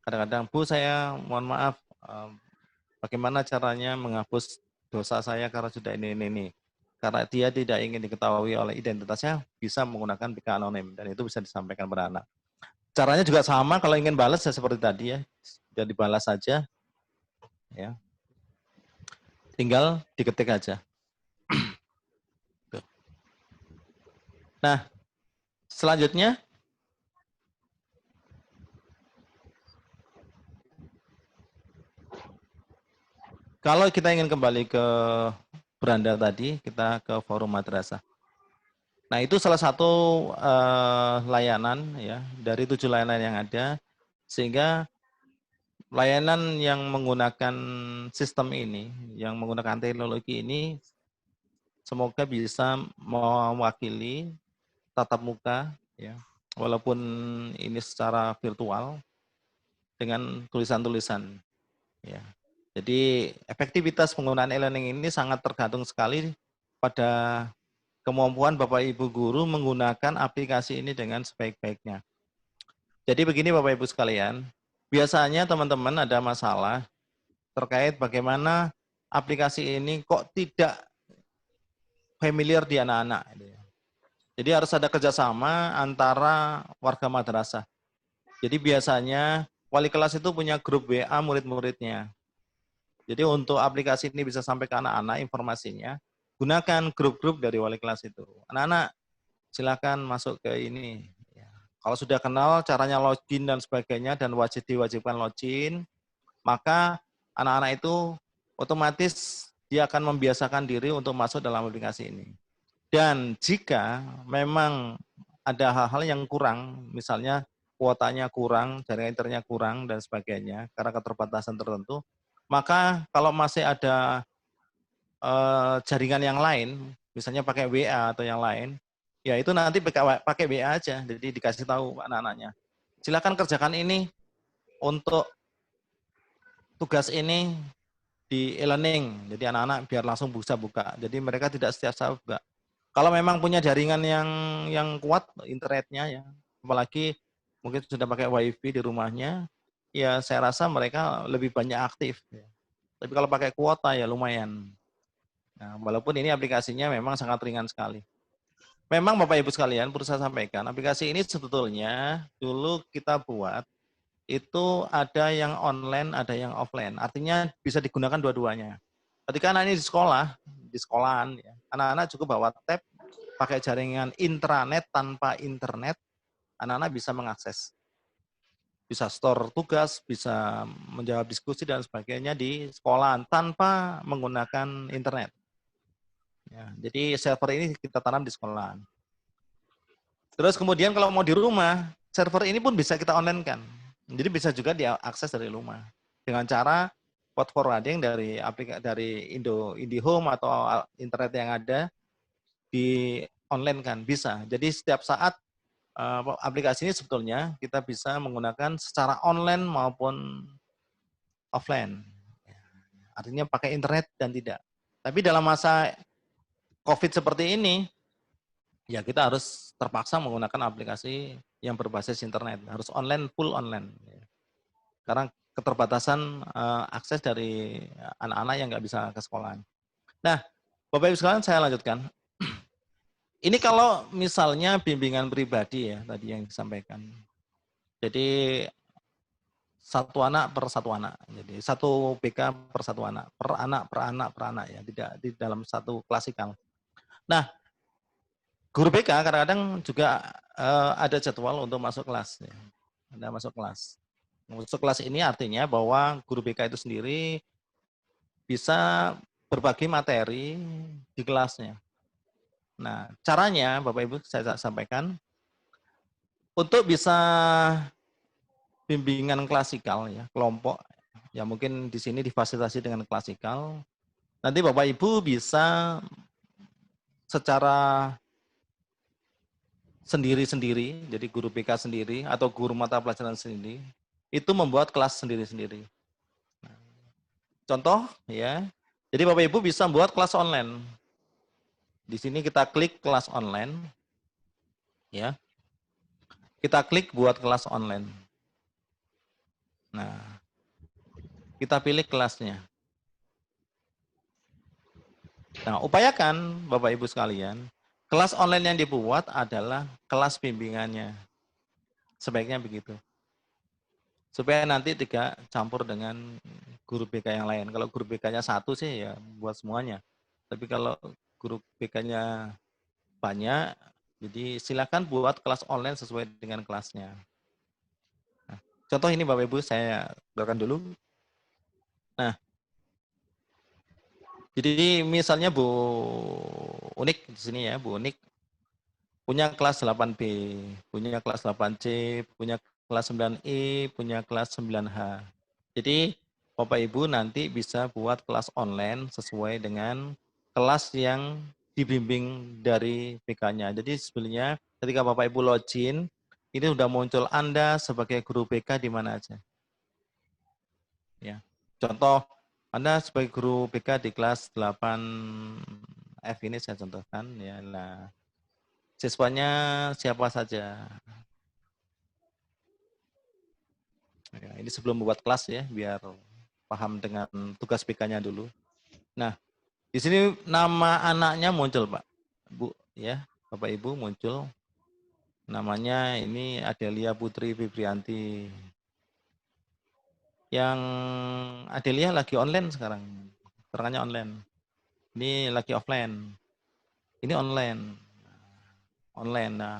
Kadang-kadang, Bu saya mohon maaf, bagaimana caranya menghapus dosa saya karena sudah ini. Karena dia tidak ingin diketahui oleh identitasnya, bisa menggunakan BK anonim. Dan itu bisa disampaikan pada anak. Caranya juga sama, kalau ingin balas ya seperti tadi ya, jadi balas saja, ya. Tinggal diketik aja. Nah, selanjutnya, kalau kita ingin kembali ke beranda tadi, kita ke forum madrasah. Nah, itu salah satu layanan ya dari 7 layanan yang ada, sehingga layanan yang menggunakan sistem ini, yang menggunakan teknologi ini, semoga bisa mewakili tatap muka, ya, walaupun ini secara virtual dengan tulisan-tulisan. Ya. Jadi efektivitas penggunaan e-learning ini sangat tergantung sekali pada kemampuan Bapak Ibu guru menggunakan aplikasi ini dengan sebaik-baiknya. Jadi begini Bapak Ibu sekalian, biasanya teman-teman ada masalah terkait bagaimana aplikasi ini kok tidak familiar di anak-anak. Jadi harus ada kerjasama antara warga madrasah. Jadi biasanya wali kelas itu punya grup WA murid-muridnya. Jadi untuk aplikasi ini bisa sampai ke anak-anak informasinya, gunakan grup-grup dari wali kelas itu. Anak-anak silakan masuk ke ini. Kalau sudah kenal caranya login dan sebagainya dan diwajibkan login, maka anak-anak itu otomatis dia akan membiasakan diri untuk masuk dalam aplikasi ini. Dan jika memang ada hal-hal yang kurang, misalnya kuotanya kurang, jaringan internetnya kurang dan sebagainya karena keterbatasan tertentu, maka kalau masih ada jaringan yang lain, misalnya pakai WA atau yang lain, ya itu nanti pakai WA aja, jadi dikasih tahu anak-anaknya. Silakan kerjakan ini untuk tugas ini di e-learning, jadi anak-anak biar langsung bisa buka. Jadi mereka tidak setiap saat buka. Kalau memang punya jaringan yang kuat internetnya ya, apalagi mungkin sudah pakai WiFi di rumahnya, ya saya rasa mereka lebih banyak aktif. Tapi kalau pakai kuota ya lumayan. Nah, walaupun ini aplikasinya memang sangat ringan sekali. Memang Bapak Ibu sekalian, perlu saya sampaikan, aplikasi ini sebetulnya dulu kita buat, itu ada yang online, ada yang offline. Artinya bisa digunakan dua-duanya. Ketika anak ini di sekolahan, ya, anak-anak cukup bawa tab, pakai jaringan intranet tanpa internet, anak-anak bisa mengakses. Bisa store tugas, bisa menjawab diskusi dan sebagainya di sekolahan tanpa menggunakan internet. Ya, jadi server ini kita tanam di sekolahan. Terus kemudian kalau mau di rumah, server ini pun bisa kita online-kan. Jadi bisa juga diakses dari rumah. Dengan cara port forwarding dari IndiHome atau internet yang ada di online kan bisa. Jadi setiap saat aplikasi ini sebetulnya kita bisa menggunakan secara online maupun offline. Artinya pakai internet dan tidak. Tapi dalam masa COVID seperti ini, ya kita harus terpaksa menggunakan aplikasi yang berbasis internet, harus online, full online. Karena keterbatasan akses dari anak-anak yang nggak bisa ke sekolah. Nah, Bapak Ibu sekalian saya lanjutkan. Ini kalau misalnya bimbingan pribadi ya tadi yang disampaikan. Jadi satu anak per satu anak. Jadi satu BK per satu anak, per anak ya, tidak di dalam satu klasikal. Nah, guru BK kadang-kadang juga ada jadwal untuk masuk kelas. Ya. Ada masuk kelas. Masuk kelas ini artinya bahwa guru BK itu sendiri bisa berbagi materi di kelasnya. Nah, caranya Bapak Ibu saya sampaikan untuk bisa bimbingan klasikal ya, kelompok ya mungkin di sini difasilitasi dengan klasikal. Nanti Bapak Ibu bisa secara sendiri-sendiri, jadi guru BK sendiri atau guru mata pelajaran sendiri, itu membuat kelas sendiri-sendiri. Contoh ya, jadi Bapak Ibu bisa membuat kelas online. Di sini kita klik kelas online, ya. Kita klik buat kelas online. Nah, kita pilih kelasnya. Nah, upayakan Bapak Ibu sekalian, kelas online yang dibuat adalah kelas bimbingannya. Sebaiknya begitu. Supaya nanti tidak campur dengan guru BK yang lain. Kalau guru BK-nya satu sih ya buat semuanya. Tapi kalau guru BK-nya banyak, jadi silakan buat kelas online sesuai dengan kelasnya. Nah, contoh ini Bapak Ibu saya berikan dulu. Nah, jadi misalnya Bu Unik di sini ya, Bu Unik punya kelas 8B, punya kelas 8C, punya kelas 9E, punya kelas 9H. Jadi Bapak Ibu nanti bisa buat kelas online sesuai dengan kelas yang dibimbing dari BK-nya. Jadi sebenarnya ketika Bapak Ibu login, ini sudah muncul Anda sebagai guru BK di mana aja. Ya. Contoh, Anda sebagai guru BK di kelas 8F ini saya contohkan ya. Nah, siswanya siapa saja. Ya, ini sebelum membuat kelas ya, biar paham dengan tugas BK-nya dulu. Nah, di sini nama anaknya muncul, Pak. Bu, ya, Bapak Ibu muncul. Namanya ini Adelia Putri Fibrianti. Yang Adelia lagi online sekarang. Keterangannya online. Ini lagi offline. Ini online. Online. Nah,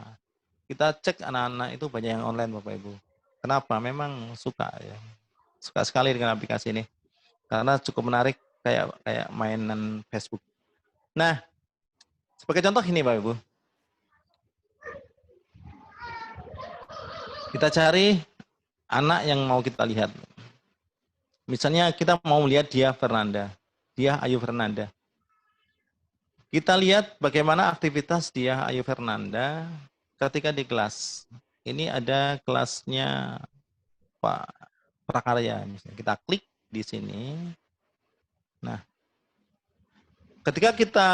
kita cek anak-anak itu banyak yang online, Bapak Ibu. Kenapa? Memang suka ya. Suka sekali dengan aplikasi ini. Karena cukup menarik kayak mainan Facebook. Nah, sebagai contoh ini Bapak Ibu. Kita cari anak yang mau kita lihat. Misalnya kita mau melihat dia Fernanda. Dia Ayu Fernanda. Kita lihat bagaimana aktivitas dia Ayu Fernanda ketika di kelas. Ini ada kelasnya Pak Prakarya. Misalnya kita klik di sini. Nah, ketika kita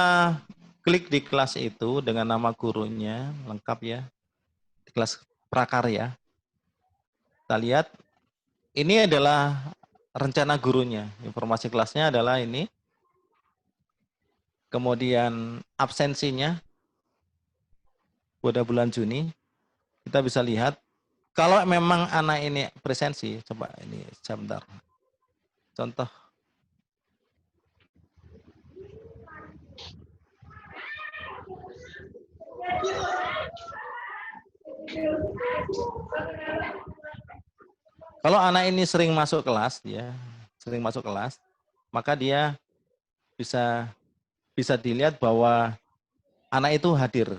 klik di kelas itu dengan nama gurunya lengkap ya, di kelas Prakarya, kita lihat ini adalah rencana gurunya. Informasi kelasnya adalah ini. Kemudian absensinya pada bulan Juni. Kita bisa lihat kalau memang anak ini presensi, coba ini sebentar. Contoh. Kalau anak ini sering masuk kelas, ya, sering masuk kelas, maka dia bisa dilihat bahwa anak itu hadir.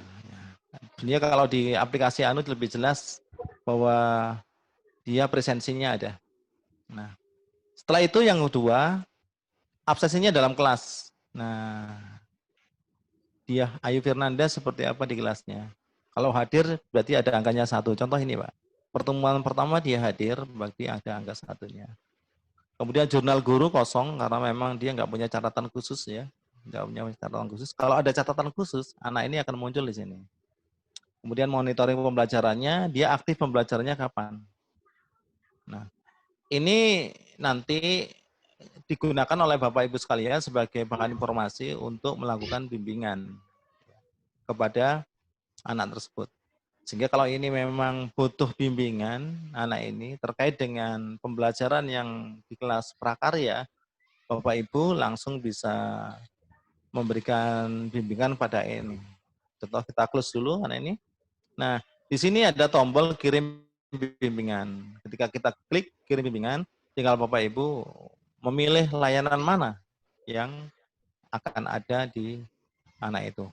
Sebenarnya kalau di aplikasi Anu lebih jelas bahwa dia presensinya ada. Nah, setelah itu yang kedua, absensinya dalam kelas. Nah, dia Ayu Fernanda seperti apa di kelasnya. Kalau hadir berarti ada angkanya 1. Contoh ini Pak. Pertemuan pertama dia hadir, berarti ada angka 1-nya. Kemudian jurnal guru kosong karena memang dia nggak punya catatan khusus ya. Nggak punya catatan khusus. Kalau ada catatan khusus, anak ini akan muncul di sini. Kemudian monitoring pembelajarannya, dia aktif pembelajarannya kapan. Nah, ini nanti digunakan oleh Bapak Ibu sekalian sebagai bahan informasi untuk melakukan bimbingan kepada anak tersebut. Sehingga kalau ini memang butuh bimbingan anak ini terkait dengan pembelajaran yang di kelas prakarya, Bapak Ibu langsung bisa memberikan bimbingan pada ini. Contoh kita close dulu anak ini. Nah, di sini ada tombol kirim bimbingan. Ketika kita klik kirim bimbingan, tinggal Bapak Ibu memilih layanan mana yang akan ada di anak itu.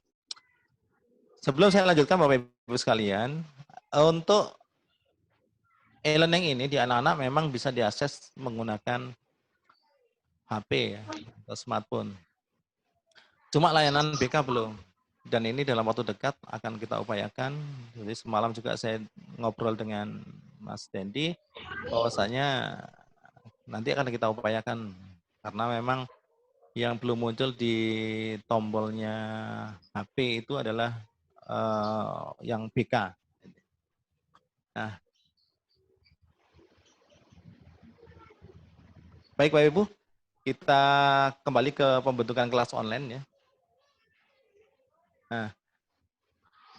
Sebelum saya lanjutkan Bapak Ibu sekalian, untuk e-learning ini di anak-anak memang bisa diakses menggunakan HP ya, atau smartphone. Cuma layanan BK belum. Dan ini dalam waktu dekat akan kita upayakan. Jadi semalam juga saya ngobrol dengan Mas Dendi, bahwasanya nanti akan kita upayakan. Karena memang yang belum muncul di tombolnya HP itu adalah yang BK. Nah, baik Bapak Ibu, kita kembali ke pembentukan kelas online ya. Nah,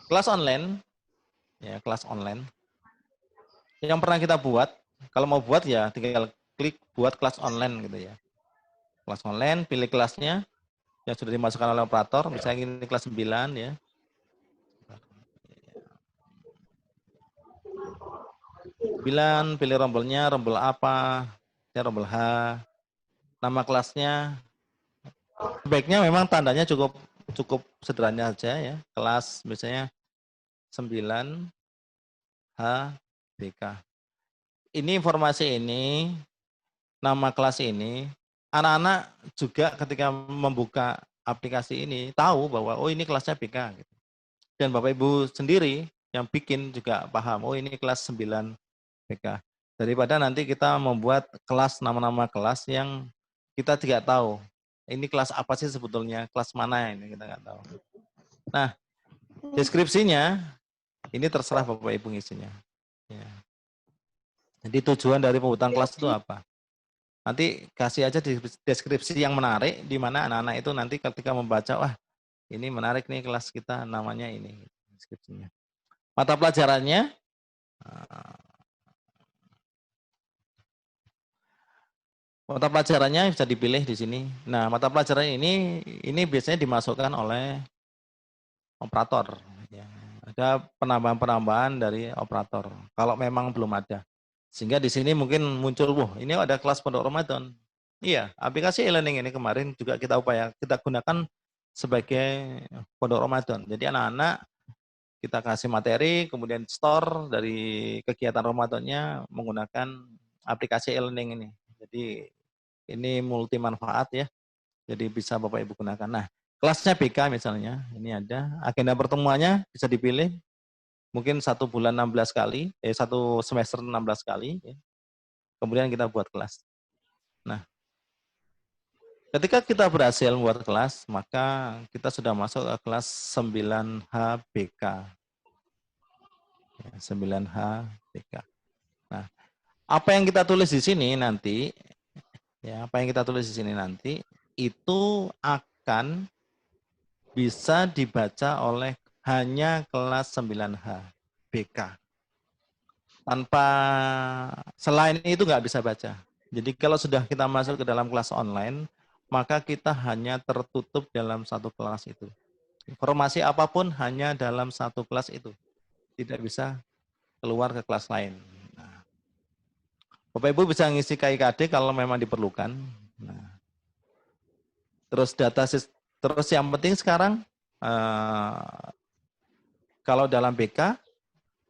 kelas online, ya kelas online, yang pernah kita buat, kalau mau buat ya tinggal klik buat kelas online gitu ya. Kelas online, pilih kelasnya yang sudah dimasukkan oleh operator, misalnya ini kelas 9 ya. Pilih rombelnya, rombel apa, ya rombel H, nama kelasnya, sebaiknya memang tandanya cukup sederhana aja ya, kelas misalnya 9 HBK. Ini informasi ini, nama kelas ini, anak-anak juga ketika membuka aplikasi ini tahu bahwa oh ini kelasnya BK. Gitu. Dan Bapak Ibu sendiri yang bikin juga paham, oh ini kelas 9 BK. Daripada nanti kita membuat kelas, nama-nama kelas yang kita tidak tahu. Ini kelas apa sih sebetulnya, kelas mana ini kita nggak tahu. Nah, deskripsinya ini terserah Bapak Ibu ngisinya. Ya. Jadi tujuan dari pembuatan kelas itu apa? Nanti kasih aja deskripsi yang menarik, di mana anak-anak itu nanti ketika membaca, wah ini menarik nih kelas kita, namanya ini. Deskripsinya. Mata pelajarannya, bisa dipilih di sini. Nah, mata pelajaran ini biasanya dimasukkan oleh operator. Ya. Ada penambahan-penambahan dari operator. Kalau memang belum ada. Sehingga di sini mungkin muncul, wah ini ada kelas pondok Ramadan. Iya, aplikasi e-learning ini kemarin juga kita gunakan sebagai pondok Ramadan. Jadi anak-anak kita kasih materi, kemudian store dari kegiatan Ramadannya menggunakan aplikasi e-learning ini. Jadi ini multi manfaat ya. Jadi bisa Bapak Ibu gunakan. Nah, kelasnya BK misalnya, ini ada. Agenda pertemuannya bisa dipilih. Mungkin 1 bulan 16 kali, 1 semester 16 kali. Ya. Kemudian kita buat kelas. Nah, ketika kita berhasil membuat kelas, maka kita sudah masuk ke kelas 9HBK. 9HBK. Nah, apa yang kita tulis di sini nanti, itu akan bisa dibaca oleh hanya kelas 9H BK. Tanpa selain itu nggak bisa baca. Jadi kalau sudah kita masuk ke dalam kelas online, maka kita hanya tertutup dalam satu kelas itu. Informasi apapun hanya dalam satu kelas itu. Tidak bisa keluar ke kelas lain. Nah, Bapak Ibu bisa ngisi KIKD kalau memang diperlukan. Nah, terus yang penting sekarang kalau dalam BK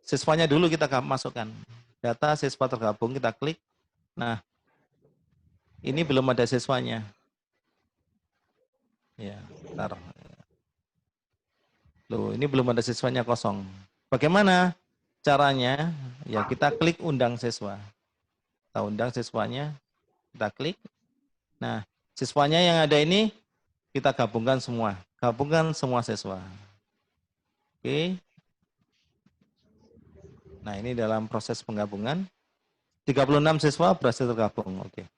siswanya dulu kita masukkan. Data siswa tergabung kita klik. Nah, ini belum ada siswanya. Ya, bentar. Loh, ini belum ada siswanya kosong. Bagaimana caranya? Ya, kita klik undang siswa. Kita undang siswanya, kita klik. Nah, siswanya yang ada ini kita gabungkan semua. Gabungkan semua siswa. Oke. Nah, ini dalam proses penggabungan. 36 siswa berhasil tergabung. Oke.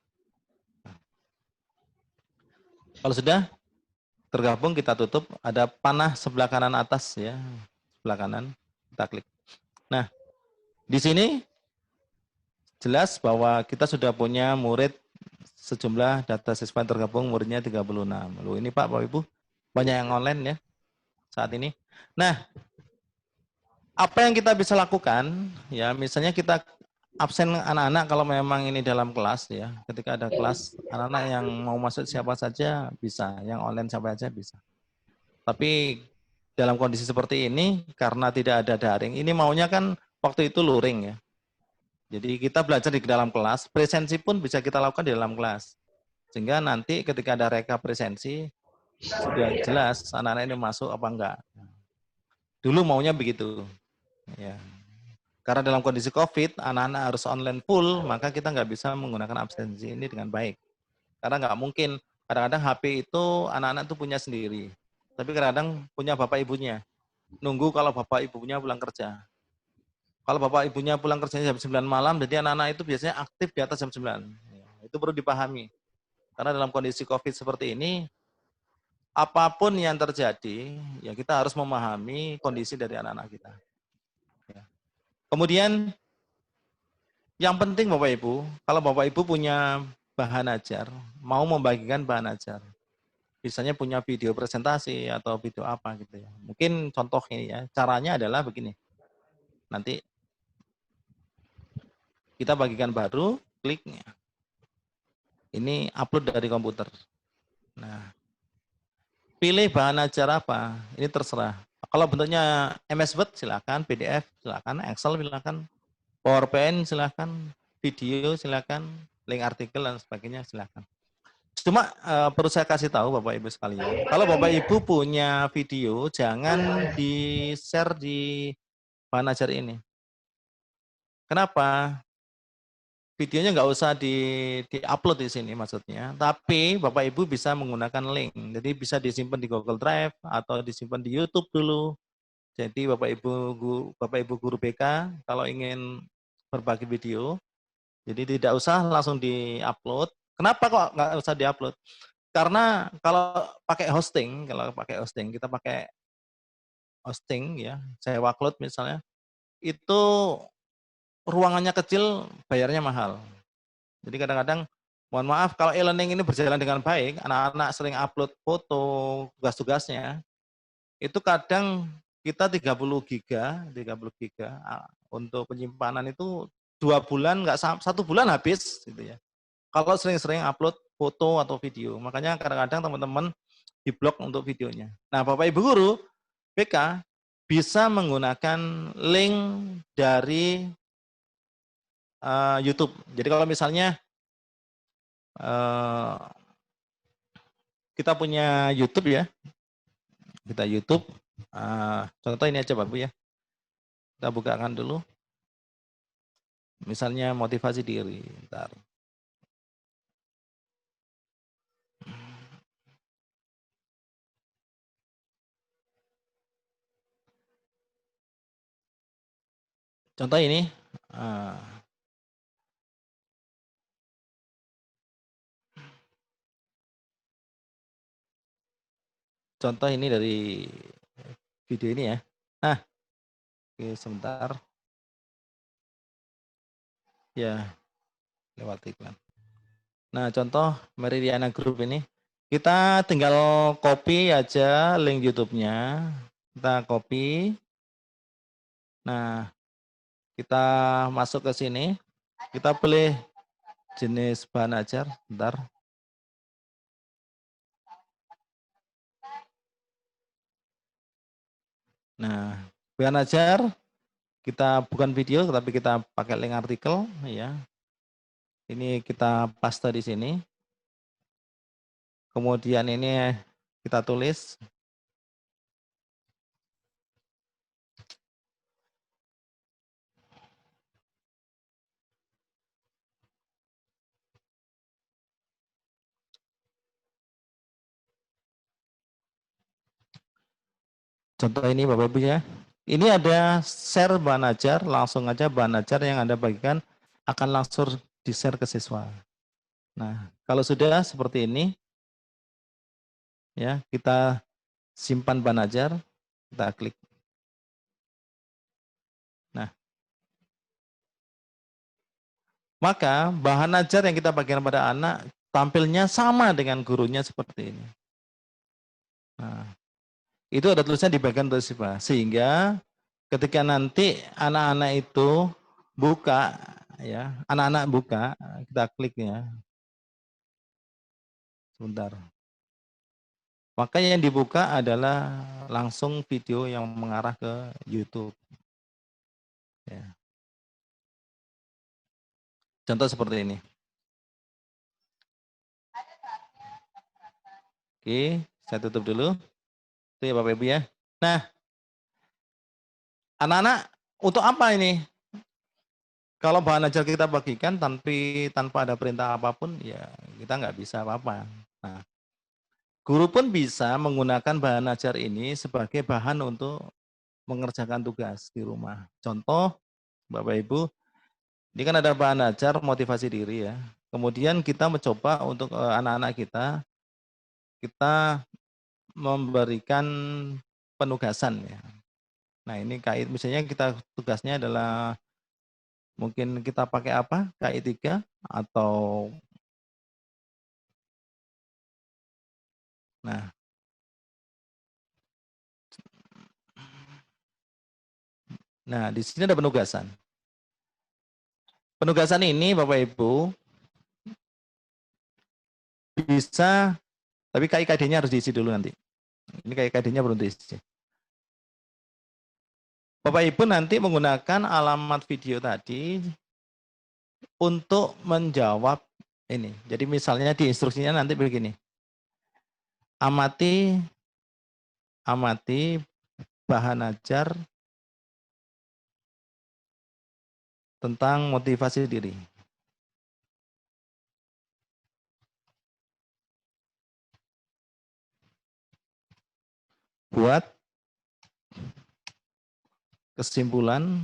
Nah, kalau sudah tergabung, kita tutup. Ada panah sebelah kanan atas ya. Sebelah kanan. Kita klik. Nah, di sini jelas bahwa kita sudah punya murid sejumlah data siswa yang tergabung muridnya 36. Loh, ini Pak, Bapak Ibu, banyak yang online ya saat ini. Nah, apa yang kita bisa lakukan ya, misalnya kita absen anak-anak kalau memang ini dalam kelas ya, ketika ada kelas anak-anak yang mau masuk siapa saja bisa, yang online siapa saja bisa. Tapi dalam kondisi seperti ini karena tidak ada daring, ini maunya kan waktu itu luring ya. Jadi kita belajar di dalam kelas, presensi pun bisa kita lakukan di dalam kelas. Sehingga nanti ketika ada reka presensi, sudah jelas anak-anak ini masuk apa enggak. Dulu maunya begitu. Ya. Karena dalam kondisi COVID, anak-anak harus online full, maka kita nggak bisa menggunakan absensi ini dengan baik. Karena nggak mungkin, kadang-kadang HP itu anak-anak itu punya sendiri. Tapi kadang-kadang punya bapak ibunya. Nunggu kalau bapak ibunya pulang kerja. Kalau bapak ibunya pulang kerjanya jam 9 malam, jadi anak-anak itu biasanya aktif di atas jam 9. Ya, itu perlu dipahami. Karena dalam kondisi COVID seperti ini, apapun yang terjadi, ya kita harus memahami kondisi dari anak-anak kita. Ya. Kemudian, yang penting Bapak Ibu, kalau Bapak Ibu punya bahan ajar, mau membagikan bahan ajar, misalnya punya video presentasi atau video apa gitu ya. Mungkin contoh ini ya, caranya adalah begini. Nanti kita bagikan baru, klik. Ini upload dari komputer. Nah, pilih bahan ajar apa, ini terserah. Kalau bentuknya MS Word silakan, PDF silakan, Excel silakan, PowerPoint silakan, video silakan, link artikel dan sebagainya silakan. Cuma perlu saya kasih tahu Bapak Ibu sekalian, kalau Bapak Ibu punya video jangan di-share di bahan ajar ini. Kenapa? Videonya nggak usah di-upload di sini maksudnya, tapi Bapak Ibu bisa menggunakan link. Jadi bisa disimpan di Google Drive atau disimpan di YouTube dulu. Jadi Bapak Ibu guru BK kalau ingin berbagi video, jadi tidak usah langsung di-upload. Kenapa kok nggak usah di-upload? Karena kalau pakai hosting, kita pakai hosting ya, sewa cloud misalnya, itu ruangannya kecil, bayarnya mahal. Jadi kadang-kadang, mohon maaf kalau e-learning ini berjalan dengan baik, anak-anak sering upload foto, tugas-tugasnya, itu kadang kita 30 giga untuk penyimpanan itu 2 bulan, nggak 1 bulan habis gitu ya. Kalau sering-sering upload foto atau video, makanya kadang-kadang teman-teman diblok untuk videonya. Nah, Bapak Ibu guru BK bisa menggunakan link dari YouTube. Jadi kalau misalnya kita punya YouTube ya, kita YouTube. Contoh ini aja Pak Bu ya. Kita bukakan dulu. Misalnya motivasi diri. Bentar. Contoh ini. Contoh ini dari video ini ya. Nah, oke, sebentar. Ya, lewat iklan. Nah, contoh Meridiana Group ini. Kita tinggal copy aja link YouTube-nya. Kita copy. Nah, kita masuk ke sini. Kita pilih jenis bahan ajar. Bentar. Nah, bahan ajar kita bukan video tapi kita pakai link artikel ya. Ini kita paste di sini. Kemudian ini kita tulis. Contoh ini Bapak Ibu ya. Ini ada share bahan ajar, langsung aja bahan ajar yang Anda bagikan akan langsung di-share ke siswa. Nah, kalau sudah seperti ini, ya kita simpan bahan ajar, kita klik. Nah, maka bahan ajar yang kita bagikan pada anak tampilnya sama dengan gurunya seperti ini. Nah, itu ada tulisan di bagian siswa, sehingga ketika nanti anak-anak itu buka, ya, anak-anak buka, kita klik ya. Sebentar. Maka yang dibuka adalah langsung video yang mengarah ke YouTube. Ya. Contoh seperti ini. Oke, saya tutup dulu. Itu ya Bapak Ibu ya. Nah, anak-anak untuk apa ini? Kalau bahan ajar kita bagikan tanpa ada perintah apapun, ya kita nggak bisa apa-apa. Nah, guru pun bisa menggunakan bahan ajar ini sebagai bahan untuk mengerjakan tugas di rumah. Contoh, Bapak Ibu, ini kan ada bahan ajar motivasi diri ya. Kemudian kita mencoba untuk anak-anak kita memberikan penugasan ya. Nah ini misalnya kita tugasnya adalah mungkin kita pakai apa? KI3 atau nah di sini ada penugasan. Penugasan ini Bapak Ibu bisa, tapi KIKD-nya harus diisi dulu nanti. Ini KIKD-nya belum diisi. Bapak Ibu nanti menggunakan alamat video tadi untuk menjawab ini. Jadi misalnya di instruksinya nanti begini. Amati bahan ajar tentang motivasi diri. Buat kesimpulan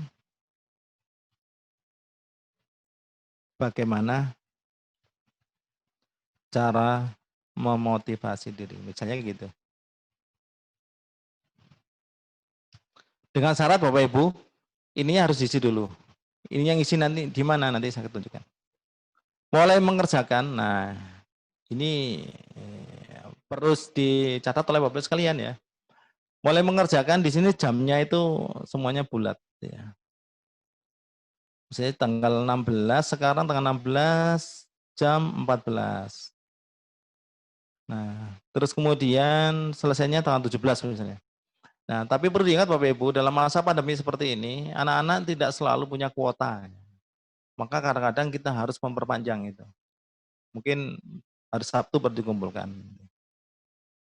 bagaimana cara memotivasi diri. Misalnya gitu. Dengan syarat Bapak Ibu, ini harus diisi dulu. Ini yang isi nanti di mana nanti saya tunjukkan. Mulai mengerjakan. Nah, ini perlu dicatat oleh Bapak sekalian ya. Mulai mengerjakan di sini jamnya itu semuanya bulat ya. Misalnya tanggal 16, sekarang tanggal 16 jam 14. Nah, terus kemudian selesainya tanggal 17 misalnya. Nah, tapi perlu diingat Bapak Ibu, dalam masa pandemi seperti ini, anak-anak tidak selalu punya kuota. Maka kadang-kadang kita harus memperpanjang itu. Mungkin hari Sabtu baru dikumpulkan.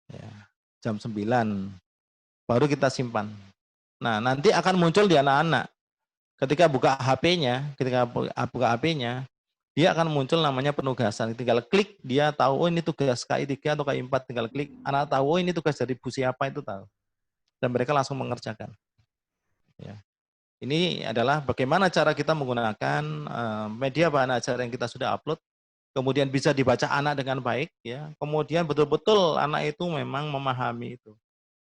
Ya, jam 9 baru kita simpan. Nah, nanti akan muncul di anak-anak. Ketika buka HP-nya, dia akan muncul namanya penugasan. Tinggal klik, dia tahu, oh ini tugas KI3 atau KI4, tinggal klik. Anak tahu, oh ini tugas dari Bu siapa, itu tahu. Dan mereka langsung mengerjakan. Ya. Ini adalah bagaimana cara kita menggunakan media bahan ajar yang kita sudah upload, kemudian bisa dibaca anak dengan baik, ya. Kemudian betul-betul anak itu memang memahami itu.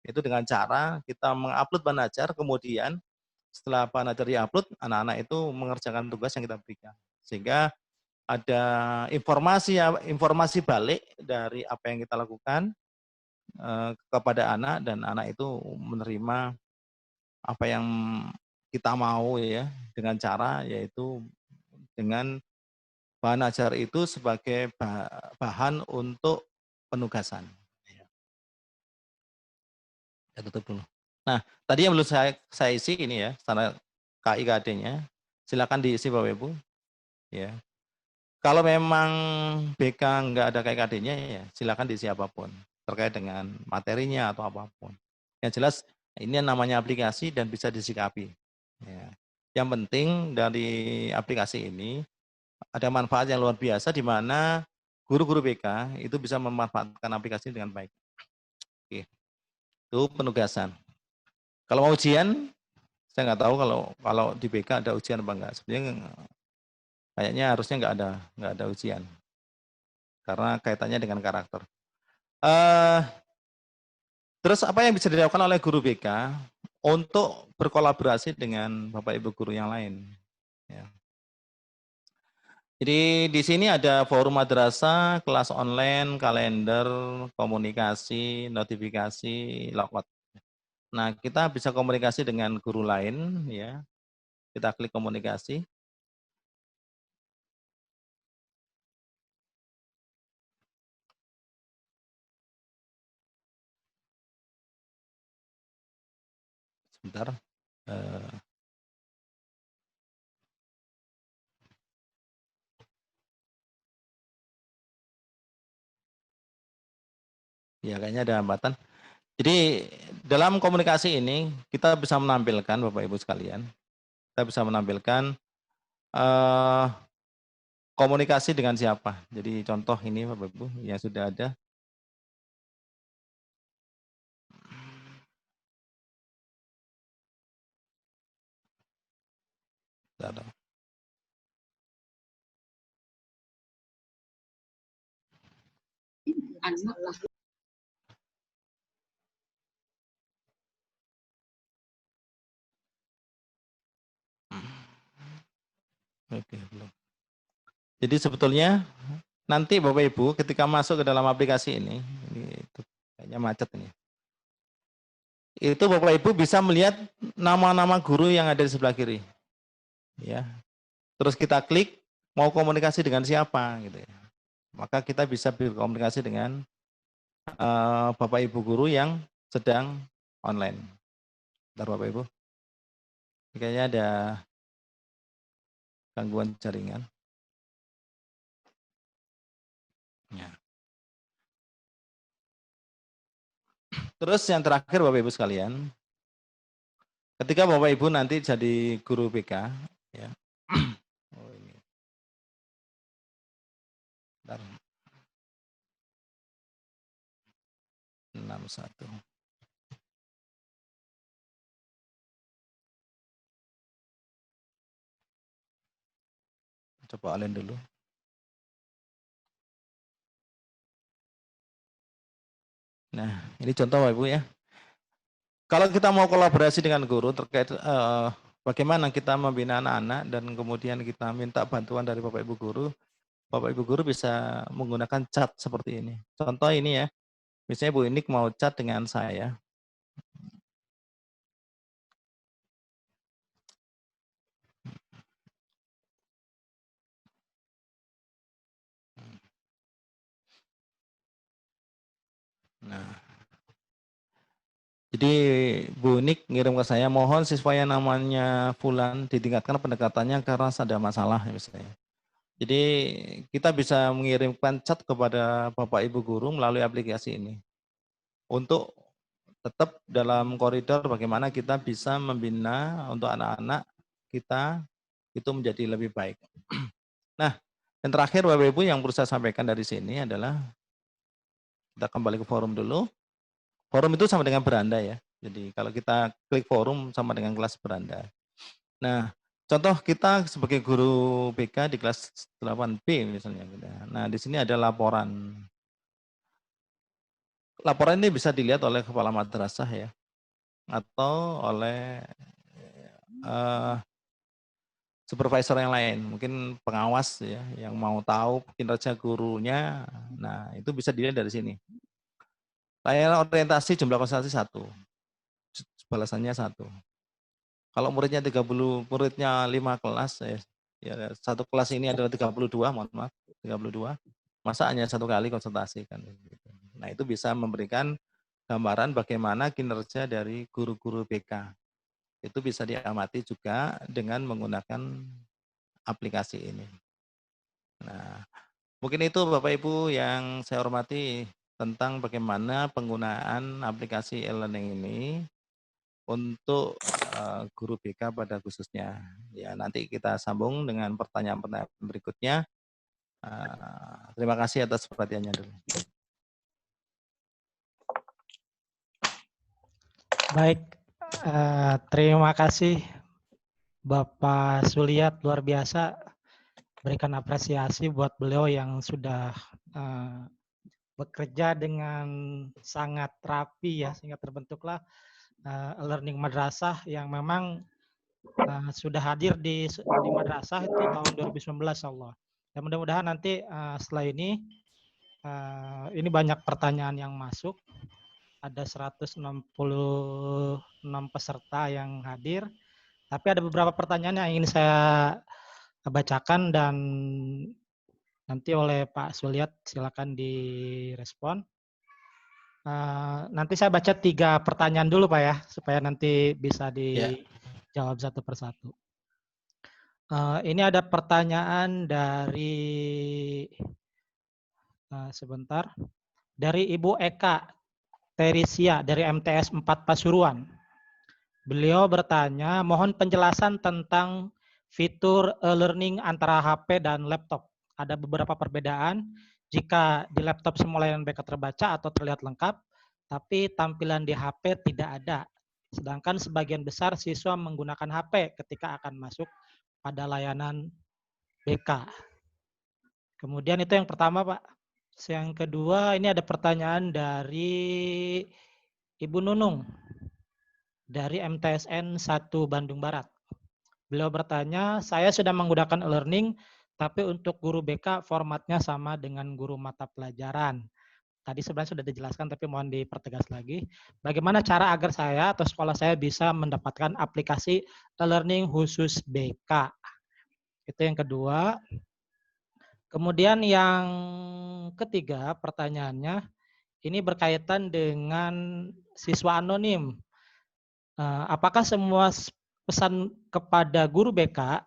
Itu dengan cara kita mengupload bahan ajar, kemudian setelah bahan ajar diupload, anak-anak itu mengerjakan tugas yang kita berikan. Sehingga ada informasi balik dari apa yang kita lakukan kepada anak, dan anak itu menerima apa yang kita mau ya, dengan cara yaitu dengan bahan ajar itu sebagai bahan untuk penugasan. Ya, tutup dulu. Nah, tadi yang belum saya isi ini ya, standar KIKD-nya. Silakan diisi Bapak Ibu. Ya. Kalau memang BK nggak ada KIKD-nya ya silakan diisi apapun terkait dengan materinya atau apapun. Yang jelas ini namanya aplikasi dan bisa disikapi. Ya. Yang penting dari aplikasi ini ada manfaat yang luar biasa di mana guru-guru BK itu bisa memanfaatkan aplikasi dengan baik. Oke. Itu penugasan. Kalau mau ujian, Saya nggak tahu kalau di BK ada ujian apa enggak. Sebenarnya kayaknya harusnya nggak ada ujian karena kaitannya dengan karakter. Terus apa yang bisa dilakukan oleh guru BK untuk berkolaborasi dengan Bapak Ibu guru yang lain? Ya. Jadi di sini ada forum madrasah, kelas online, kalender, komunikasi, notifikasi, logout. Nah, kita bisa komunikasi dengan guru lain, ya. Kita klik komunikasi. Sebentar. Ya, kayaknya ada hambatan. Jadi dalam komunikasi ini kita bisa menampilkan Bapak Ibu sekalian, kita bisa menampilkan komunikasi dengan siapa. Jadi contoh ini Bapak Ibu yang sudah ada. Oke, belum. Jadi sebetulnya nanti Bapak Ibu ketika masuk ke dalam aplikasi ini itu kayaknya macet ini. Itu Bapak Ibu bisa melihat nama-nama guru yang ada di sebelah kiri. Ya. Terus kita klik mau komunikasi dengan siapa gitu ya. Maka kita bisa berkomunikasi dengan Bapak Ibu guru yang sedang online. Bentar Bapak Ibu. Kayaknya ada gangguan jaringan. Ya. Terus yang terakhir Bapak Ibu sekalian, ketika Bapak Ibu nanti jadi guru BK, ya. Oh, ini. Bentar. 61. Coba alin dulu. Nah, ini contoh Bapak Ibu ya. Kalau kita mau kolaborasi dengan guru terkait bagaimana kita membina anak-anak dan kemudian kita minta bantuan dari Bapak Ibu guru bisa menggunakan chat seperti ini. Contoh ini ya, misalnya Bu Inik mau chat dengan saya. Nah, jadi Bu Inik ngirim ke saya, mohon siswa yang namanya Fulan ditingkatkan pendekatannya karena ada masalah misalnya. Jadi kita bisa mengirimkan chat kepada Bapak Ibu guru melalui aplikasi ini. Untuk tetap dalam koridor bagaimana kita bisa membina untuk anak-anak kita itu menjadi lebih baik. Nah, yang terakhir Bapak Ibu yang perlu saya sampaikan dari sini adalah kita kembali ke forum dulu. Forum itu sama dengan beranda ya. Jadi kalau kita klik forum sama dengan kelas beranda. Nah, contoh kita sebagai guru BK di kelas 8B misalnya. Nah, di sini ada laporan. Laporan ini bisa dilihat oleh kepala madrasah ya, atau oleh supervisor yang lain, mungkin pengawas ya, yang mau tahu kinerja gurunya. Nah, itu bisa dilihat dari sini. Layanan orientasi jumlah konsultasi 1, balasannya 1. Kalau muridnya 30, muridnya 5 kelas, ya satu kelas ini adalah 32, mohon maaf, 32. Masa hanya 1 kali konsultasi kan. Nah, itu bisa memberikan gambaran bagaimana kinerja dari guru-guru BK. Itu bisa diamati juga dengan menggunakan aplikasi ini. Nah, mungkin itu Bapak Ibu yang saya hormati tentang bagaimana penggunaan aplikasi e-learning ini untuk guru BK pada khususnya. Ya, nanti kita sambung dengan pertanyaan-pertanyaan berikutnya. Terima kasih atas perhatiannya dulu. Baik, Terima kasih Bapak Suliat, luar biasa. Berikan apresiasi buat beliau yang sudah bekerja dengan sangat rapi ya, sehingga terbentuklah learning madrasah yang memang sudah hadir di madrasah itu tahun 2019 Allah. Dan mudah-mudahan nanti setelah ini banyak pertanyaan yang masuk. Ada 166 peserta yang hadir. Tapi ada beberapa pertanyaan yang ingin saya bacakan dan nanti oleh Pak Suliat silakan direspon. Nanti saya baca 3 pertanyaan dulu Pak ya, supaya nanti bisa dijawab satu persatu. Ini ada pertanyaan dari sebentar, dari Ibu Eka Terisia dari MTS 4 Pasuruan. Beliau bertanya, mohon penjelasan tentang fitur e-learning antara HP dan laptop. Ada beberapa perbedaan. Jika di laptop semua layanan BK terbaca atau terlihat lengkap, tapi tampilan di HP tidak ada. Sedangkan sebagian besar siswa menggunakan HP ketika akan masuk pada layanan BK. Kemudian itu yang pertama, Pak. Yang kedua, ini ada pertanyaan dari Ibu Nunung dari MTSN 1 Bandung Barat. Beliau bertanya, saya sudah menggunakan e-learning, tapi untuk guru BK formatnya sama dengan guru mata pelajaran. Tadi sebenarnya sudah dijelaskan, tapi mohon dipertegas lagi. Bagaimana cara agar saya atau sekolah saya bisa mendapatkan aplikasi e-learning khusus BK? Itu yang kedua. Kemudian yang ketiga pertanyaannya, ini berkaitan dengan siswa anonim. Apakah semua pesan kepada guru BK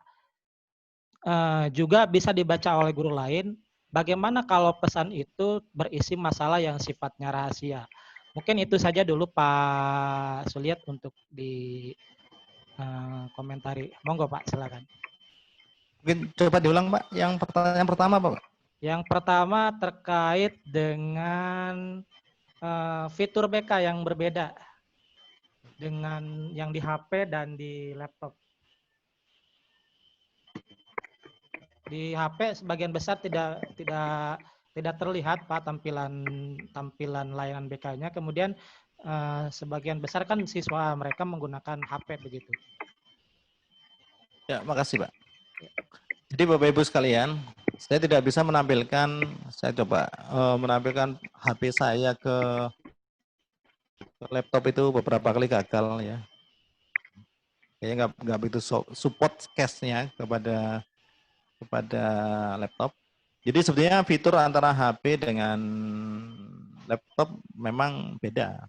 juga bisa dibaca oleh guru lain? Bagaimana kalau pesan itu berisi masalah yang sifatnya rahasia? Mungkin itu saja dulu Pak Suliat untuk di komentari. Monggo Pak, silakan. Mungkin coba diulang Pak, yang pertanyaan pertama Pak. Yang pertama terkait dengan fitur BK yang berbeda dengan yang di HP dan di laptop. Di HP sebagian besar tidak terlihat Pak tampilan layanan BK-nya. Kemudian sebagian besar kan siswa mereka menggunakan HP begitu. Ya, makasih Pak. Jadi Bapak Ibu sekalian, saya tidak bisa menampilkan, saya coba menampilkan HP saya ke laptop itu beberapa kali gagal ya. Kayaknya nggak begitu support cache-nya kepada laptop. Jadi sebenarnya fitur antara HP dengan laptop memang beda.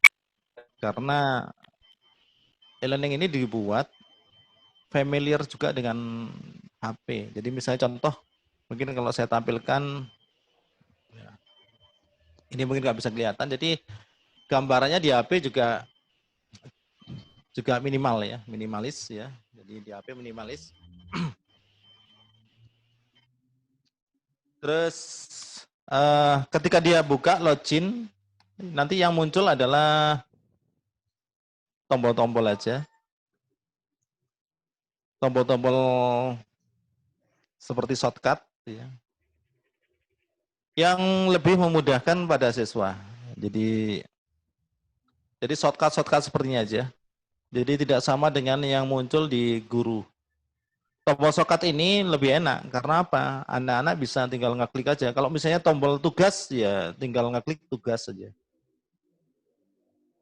Karena e-learning ini dibuat familiar juga dengan HP. Jadi misalnya contoh, mungkin kalau saya tampilkan, ini mungkin nggak bisa kelihatan. Jadi gambarannya di HP juga minimal ya, minimalis ya. Jadi di HP minimalis. Terus ketika dia buka login, nanti yang muncul adalah tombol-tombol aja. Tombol-tombol seperti shortcut ya. Yang lebih memudahkan pada siswa. Jadi shortcut sepertinya aja. Jadi tidak sama dengan yang muncul di guru. Tombol shortcut ini lebih enak karena apa? Anak-anak bisa tinggal ngeklik aja. Kalau misalnya tombol tugas ya tinggal ngeklik tugas saja.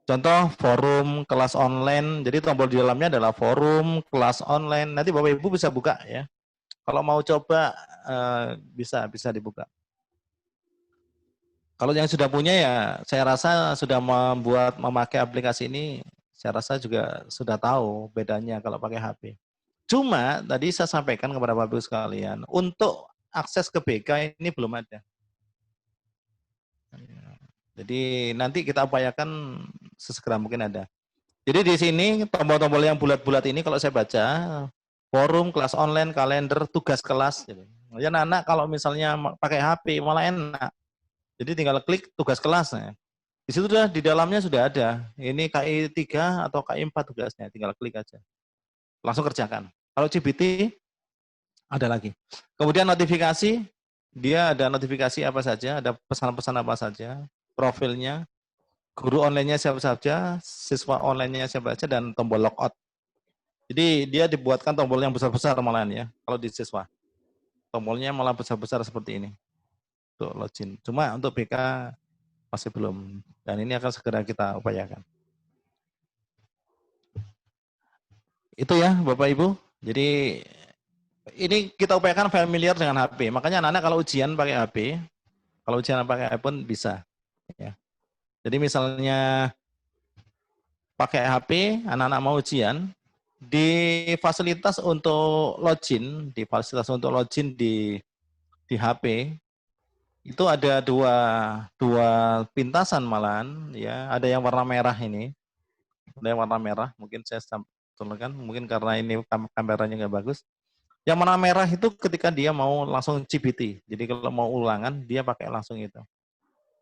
Contoh forum kelas online. Jadi tombol di dalamnya adalah forum kelas online. Nanti Bapak Ibu bisa buka ya. Kalau mau coba bisa dibuka. Kalau yang sudah punya ya saya rasa sudah memakai aplikasi ini, saya rasa juga sudah tahu bedanya kalau pakai HP. Cuma tadi saya sampaikan kepada Bapak Ibu sekalian, untuk akses ke BK ini belum ada. Jadi nanti kita upayakan sesegera mungkin ada. Jadi di sini tombol-tombol yang bulat-bulat ini kalau saya baca, forum, kelas online, kalender, tugas kelas. Ya anak-anak kalau misalnya pakai HP malah enak. Jadi tinggal klik tugas kelas. Di situ di dalamnya sudah ada. Ini KI 3 atau KI 4 tugasnya, tinggal klik aja. Langsung kerjakan. Kalau CBT ada lagi. Kemudian notifikasi, dia ada notifikasi apa saja, ada pesan-pesan apa saja, profilnya, guru online-nya siapa saja, siswa online-nya siapa saja, dan tombol logout. Jadi dia dibuatkan tombol yang besar-besar malahan ya, kalau di siswa. Tombolnya malah besar-besar seperti ini. Untuk login. Cuma untuk BK masih belum. Dan ini akan segera kita upayakan. Itu ya Bapak Ibu. Jadi ini kita upayakan familiar dengan HP. Makanya anak-anak kalau ujian pakai HP, kalau ujian pakai iPhone bisa. Ya. Jadi misalnya pakai HP, anak-anak mau ujian, di fasilitas untuk login, di HP, itu ada dua pintasan malahan, ya. Ada yang warna merah ini, ada yang warna merah. Mungkin saya sampaikan, mungkin karena ini kameranya nggak bagus. Yang warna merah itu ketika dia mau langsung CBT. Jadi kalau mau ulangan, dia pakai langsung itu.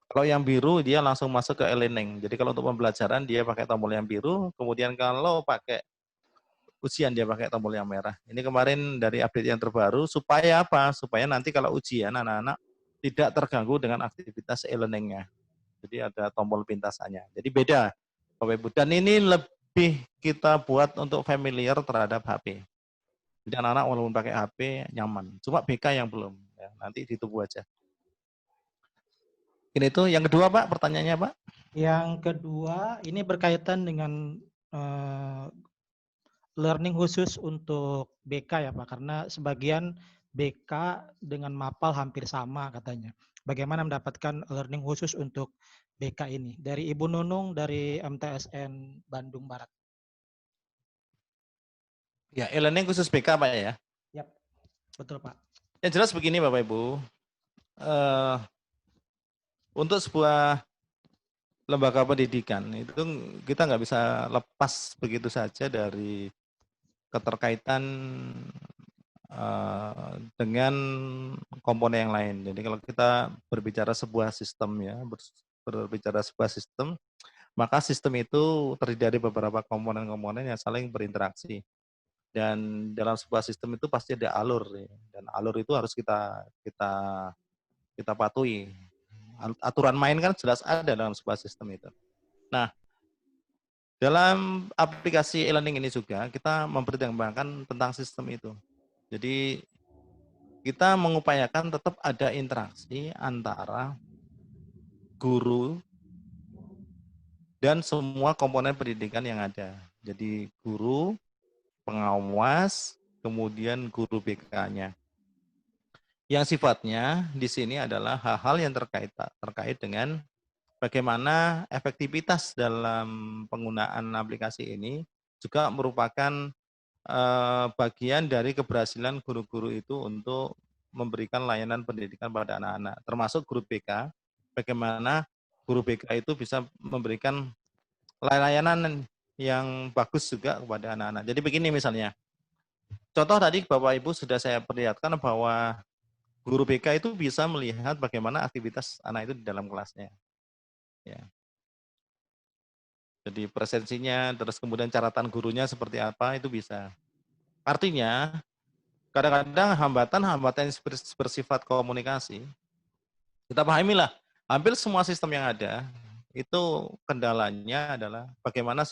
Kalau yang biru, dia langsung masuk ke e-learning. Jadi kalau untuk pembelajaran, dia pakai tombol yang biru. Kemudian kalau pakai ujian, dia pakai tombol yang merah. Ini kemarin dari update yang terbaru, supaya apa? Supaya nanti kalau ujian, anak-anak tidak terganggu dengan aktivitas e-learning-nya. Jadi ada tombol pintasannya. Jadi beda, Bapak Ibu. Dan ini lebih kita buat untuk familiar terhadap HP. Jadi anak-anak walaupun pakai HP nyaman. Cuma BK yang belum. Ya, nanti ditunggu aja. Ini tuh yang kedua Pak, pertanyaannya Pak. Yang kedua, ini berkaitan dengan learning khusus untuk BK ya Pak, karena sebagian BK dengan MAPAL hampir sama katanya. Bagaimana mendapatkan learning khusus untuk BK ini? Dari Ibu Nunung dari MTSN Bandung Barat. Ya, e-learning khusus BK Pak ya. Yap, betul Pak. Yang jelas begini Bapak Ibu, untuk sebuah lembaga pendidikan itu kita nggak bisa lepas begitu saja dari keterkaitan dengan komponen yang lain. Jadi kalau kita berbicara sebuah sistem ya, berbicara sebuah sistem, maka sistem itu terdiri dari beberapa komponen-komponen yang saling berinteraksi. Dan dalam sebuah sistem itu pasti ada alur, ya. Dan alur itu harus kita patuhi. Aturan main kan jelas ada dalam sebuah sistem itu. Nah, dalam aplikasi e-learning ini juga kita mempertimbangkan tentang sistem itu. Jadi kita mengupayakan tetap ada interaksi antara guru dan semua komponen pendidikan yang ada. Jadi guru, pengawas, kemudian guru BK-nya. Yang sifatnya di sini adalah hal-hal yang terkait dengan bagaimana efektivitas dalam penggunaan aplikasi ini juga merupakan bagian dari keberhasilan guru-guru itu untuk memberikan layanan pendidikan pada anak-anak, termasuk guru BK, bagaimana guru BK itu bisa memberikan layanan yang bagus juga kepada anak-anak. Jadi begini misalnya, contoh tadi Bapak Ibu sudah saya perlihatkan bahwa guru BK itu bisa melihat bagaimana aktivitas anak itu di dalam kelasnya. Ya. Jadi presensinya, terus kemudian catatan gurunya seperti apa, itu bisa. Artinya, kadang-kadang hambatan-hambatan yang bersifat komunikasi, kita pahamilah, hampir semua sistem yang ada, itu kendalanya adalah bagaimana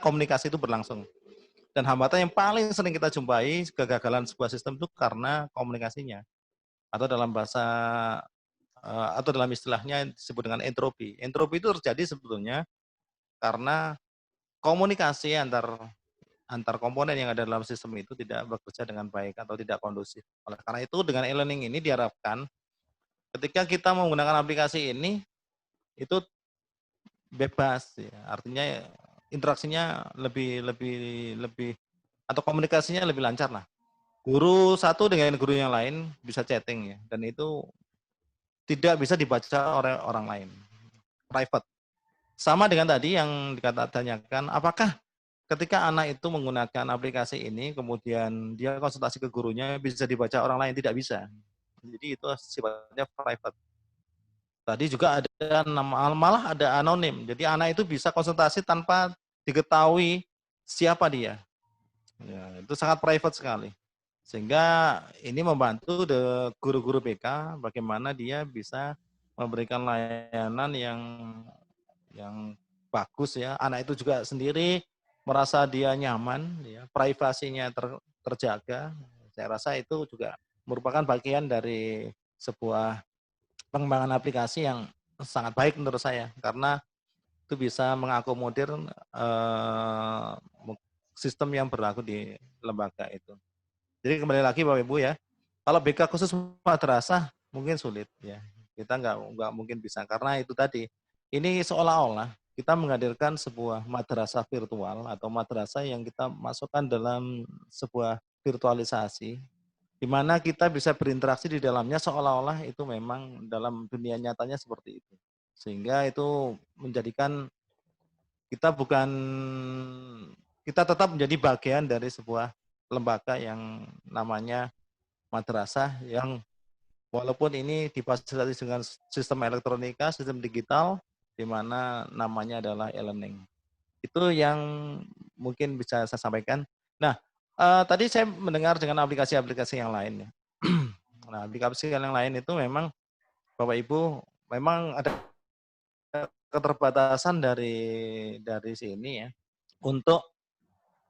komunikasi itu berlangsung. Dan hambatan yang paling sering kita jumpai, kegagalan sebuah sistem itu karena komunikasinya. Atau dalam istilahnya disebut dengan entropi. Entropi itu terjadi sebetulnya karena komunikasi antar komponen yang ada dalam sistem itu tidak bekerja dengan baik atau tidak kondusif. Oleh karena itu dengan e-learning ini diharapkan ketika kita menggunakan aplikasi ini itu bebas ya. Artinya interaksinya lebih atau komunikasinya lebih lancar lah. Guru satu dengan guru yang lain bisa chatting ya, dan itu tidak bisa dibaca oleh orang lain. Private. Sama dengan tadi yang dikatakan, apakah ketika anak itu menggunakan aplikasi ini, kemudian dia konsultasi ke gurunya, bisa dibaca orang lain? Tidak bisa. Jadi itu sifatnya private. Tadi juga ada malah ada anonim. Jadi anak itu bisa konsultasi tanpa diketahui siapa dia. Ya, itu sangat private sekali. Sehingga ini membantu guru-guru BK bagaimana dia bisa memberikan layanan yang bagus ya. Anak itu juga sendiri merasa dia nyaman, ya, privasinya terjaga. Saya rasa itu juga merupakan bagian dari sebuah pengembangan aplikasi yang sangat baik menurut saya, karena itu bisa mengakomodir sistem yang berlaku di lembaga itu. Jadi kembali lagi Bapak Ibu ya, kalau BK khusus madrasah mungkin sulit ya. Kita nggak mungkin bisa, karena itu tadi, ini seolah-olah kita menghadirkan sebuah madrasah virtual atau madrasah yang kita masukkan dalam sebuah virtualisasi, di mana kita bisa berinteraksi di dalamnya seolah-olah itu memang dalam dunia nyatanya seperti itu. Sehingga itu menjadikan kita tetap menjadi bagian dari sebuah lembaga yang namanya madrasah, yang walaupun ini difasilitasi dengan sistem elektronika, sistem digital, di mana namanya adalah e-learning. Itu yang mungkin bisa saya sampaikan. Nah, tadi saya mendengar dengan aplikasi-aplikasi yang lain. Nah, aplikasi yang lain itu memang Bapak Ibu memang ada keterbatasan dari sini ya. Untuk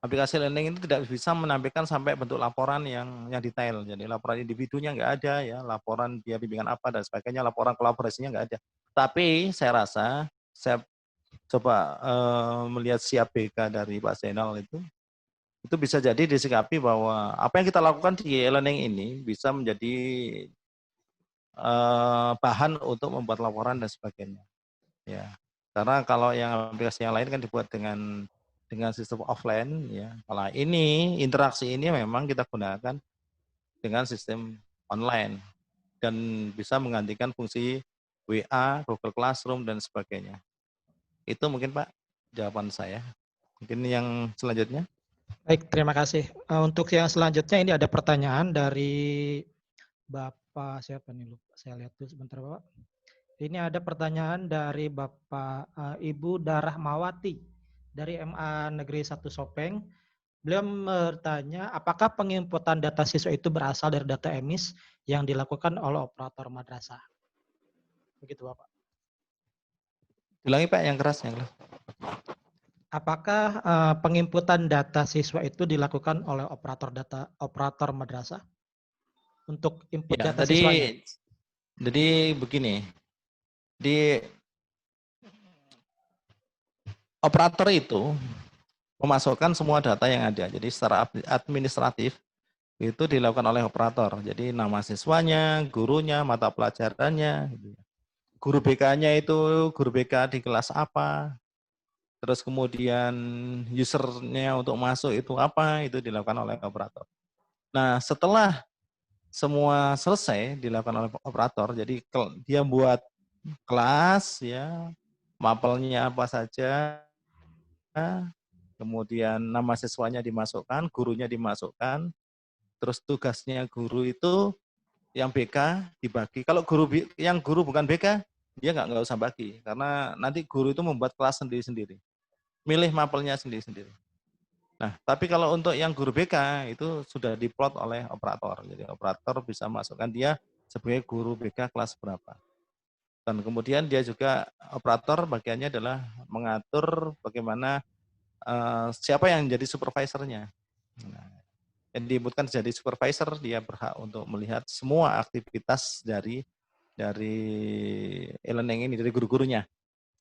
aplikasi learning itu tidak bisa menampilkan sampai bentuk laporan yang detail. Jadi laporan individunya nggak ada ya, laporan dia bimbingan apa dan sebagainya, laporan kolaborasinya nggak ada. Tapi saya rasa, saya coba melihat siap BK dari Pak Zainal itu bisa jadi disikapi bahwa apa yang kita lakukan di e-learning ini bisa menjadi bahan untuk membuat laporan dan sebagainya. Ya, karena kalau yang aplikasi yang lain kan dibuat dengan sistem offline ya. Kalau ini interaksi ini memang kita gunakan dengan sistem online dan bisa menggantikan fungsi WA, Google Classroom dan sebagainya. Itu mungkin Pak jawaban saya. Mungkin yang selanjutnya. Baik, terima kasih. Untuk yang selanjutnya ini ada pertanyaan dari Bapak siapa nih lupa. Saya lihat dulu sebentar Bapak. Ini ada pertanyaan dari Bapak Ibu Darahmawati dari MA Negeri 1 Sopeng. Beliau bertanya, apakah penginputan data siswa itu berasal dari data emis yang dilakukan oleh operator madrasah? Begitu Bapak. Ulangi Pak yang keras, yang keras. Apakah penginputan data siswa itu dilakukan oleh operator madrasah untuk input Ya, data siswanya? jadi begini, di operator itu memasukkan semua data yang ada. Jadi secara administratif itu dilakukan oleh operator. Jadi nama siswanya, gurunya, mata pelajarannya, guru BK-nya itu guru BK di kelas apa, terus kemudian usernya untuk masuk itu apa, itu dilakukan oleh operator. Nah, setelah semua selesai dilakukan oleh operator, jadi dia buat kelas ya, mapelnya apa saja, kemudian nama siswanya dimasukkan, gurunya dimasukkan, terus tugasnya guru itu yang BK dibagi. Kalau guru bukan BK, dia nggak usah bagi, karena nanti guru itu membuat kelas sendiri-sendiri, milih mapelnya sendiri-sendiri. Nah, tapi kalau untuk yang guru BK itu sudah diplot oleh operator. Jadi operator bisa masukkan dia sebagai guru BK kelas berapa. Dan kemudian dia juga operator bagiannya adalah mengatur bagaimana siapa yang jadi supervisornya. Nah, yang diinputkan jadi supervisor, dia berhak untuk melihat semua aktivitas dari e-learning ini, dari guru-gurunya.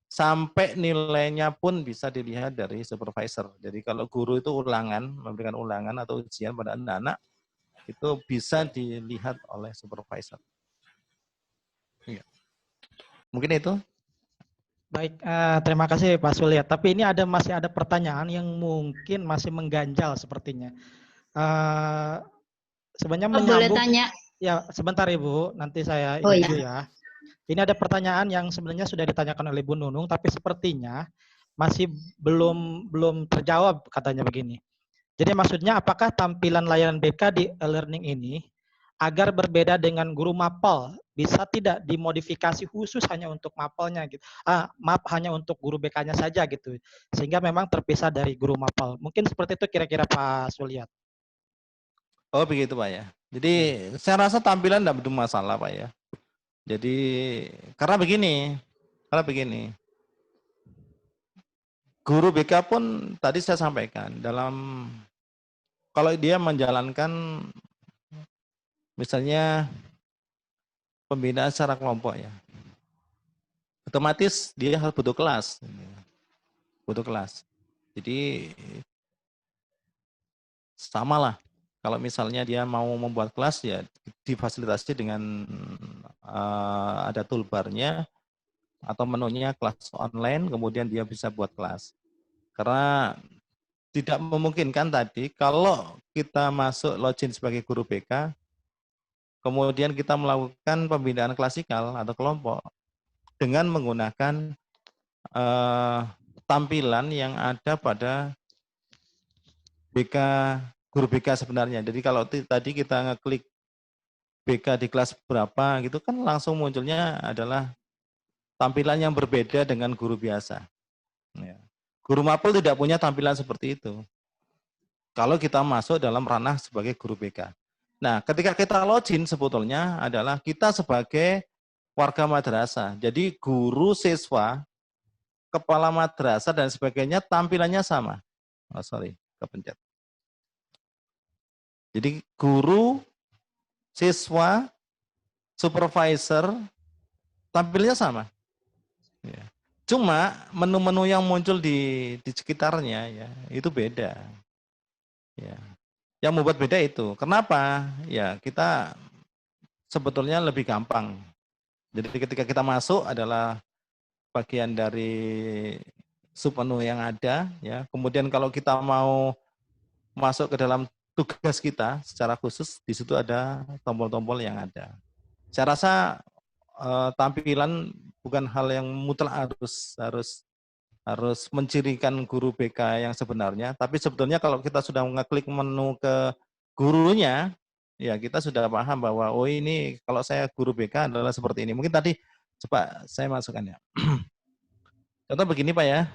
Sampai nilainya pun bisa dilihat dari supervisor. Jadi kalau guru itu memberikan ulangan atau ujian pada anak-anak, itu bisa dilihat oleh supervisor. Ya. Mungkin itu. Baik, terima kasih Pak Suliat. Tapi ini masih ada pertanyaan yang mungkin masih mengganjal sepertinya. Sebenarnya menyambung. Boleh tanya? Ya, sebentar Ibu, nanti saya ini dulu ya. Ini ada pertanyaan yang sebenarnya sudah ditanyakan oleh Bu Nunung, tapi sepertinya masih belum terjawab, katanya begini. Jadi maksudnya apakah tampilan layanan BK di e-learning ini agar berbeda dengan guru mapel bisa tidak dimodifikasi khusus hanya untuk mapelnya gitu. Hanya untuk guru BK-nya saja gitu. Sehingga memang terpisah dari guru mapel. Mungkin seperti itu kira-kira Pak Suliat. Oh begitu Pak ya. Jadi saya rasa tampilan tidak begitu masalah Pak ya. Jadi karena begini, guru BK pun tadi saya sampaikan dalam kalau dia menjalankan misalnya pembinaan secara kelompok ya, otomatis dia harus butuh kelas. Jadi samalah kalau misalnya dia mau membuat kelas ya difasilitasi dengan ada toolbarnya atau menunya kelas online, kemudian dia bisa buat kelas. Karena tidak memungkinkan tadi kalau kita masuk login sebagai guru BK, kemudian kita melakukan pembinaan klasikal atau kelompok dengan menggunakan tampilan yang ada pada BK guru BK sebenarnya. Jadi kalau tadi kita ngeklik BK di kelas berapa gitu kan langsung munculnya adalah tampilan yang berbeda dengan guru biasa. Ya. Guru mapel tidak punya tampilan seperti itu. Kalau kita masuk dalam ranah sebagai guru BK. Nah, ketika kita login sebetulnya adalah kita sebagai warga madrasah. Jadi guru, siswa, kepala madrasah dan sebagainya tampilannya sama. Oh, sorry, kepencet. Jadi guru, siswa, supervisor, tampilnya sama. Ya. Cuma menu-menu yang muncul di sekitarnya ya itu beda. Ya. Yang membuat beda itu. Kenapa? Ya kita sebetulnya lebih gampang. Jadi ketika kita masuk adalah bagian dari submenu yang ada. Ya. Kemudian kalau kita mau masuk ke dalam tugas kita secara khusus, di situ ada tombol-tombol yang ada. Saya rasa tampilan bukan hal yang mutlak harus mencirikan guru BK yang sebenarnya, tapi sebetulnya kalau kita sudah ngeklik menu ke gurunya, ya kita sudah paham bahwa oh ini kalau saya guru BK adalah seperti ini. Mungkin tadi coba saya masukkan ya. Contoh begini Pak ya.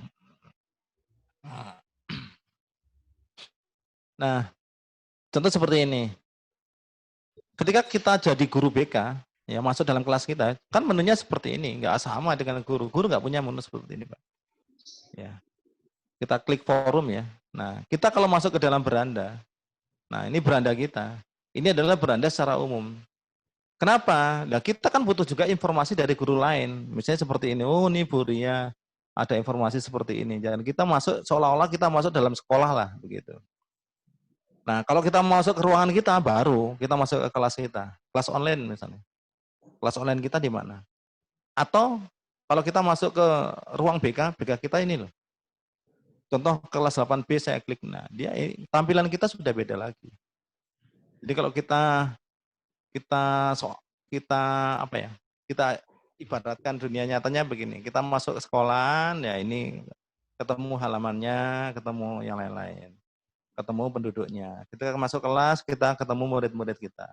Nah, contoh seperti ini. Ketika kita jadi guru BK, ya masuk dalam kelas kita, kan menunya seperti ini, nggak sama dengan guru. Guru nggak punya menu seperti ini, Pak. Ya, kita klik forum ya. Nah, kita kalau masuk ke dalam beranda, nah ini beranda kita. Ini adalah beranda secara umum. Kenapa? Nah, kita kan butuh juga informasi dari guru lain. Misalnya seperti ini, oh ini Bu Ria, ada informasi seperti ini. Jangan kita masuk seolah-olah kita masuk dalam sekolah lah, begitu. Nah, kalau kita masuk ke ruangan kita, baru kita masuk ke kelas kita. Kelas online misalnya. Kelas online kita di mana? Atau kalau kita masuk ke ruang BK kita ini loh. Contoh kelas 8B saya klik, nah dia tampilan kita sudah beda lagi. Jadi kalau kita apa ya? Kita ibaratkan dunia nyatanya begini. Kita masuk ke sekolah, ya ini ketemu halamannya, ketemu yang lain-lain. Ketemu penduduknya. Kita masuk kelas, kita ketemu murid-murid kita.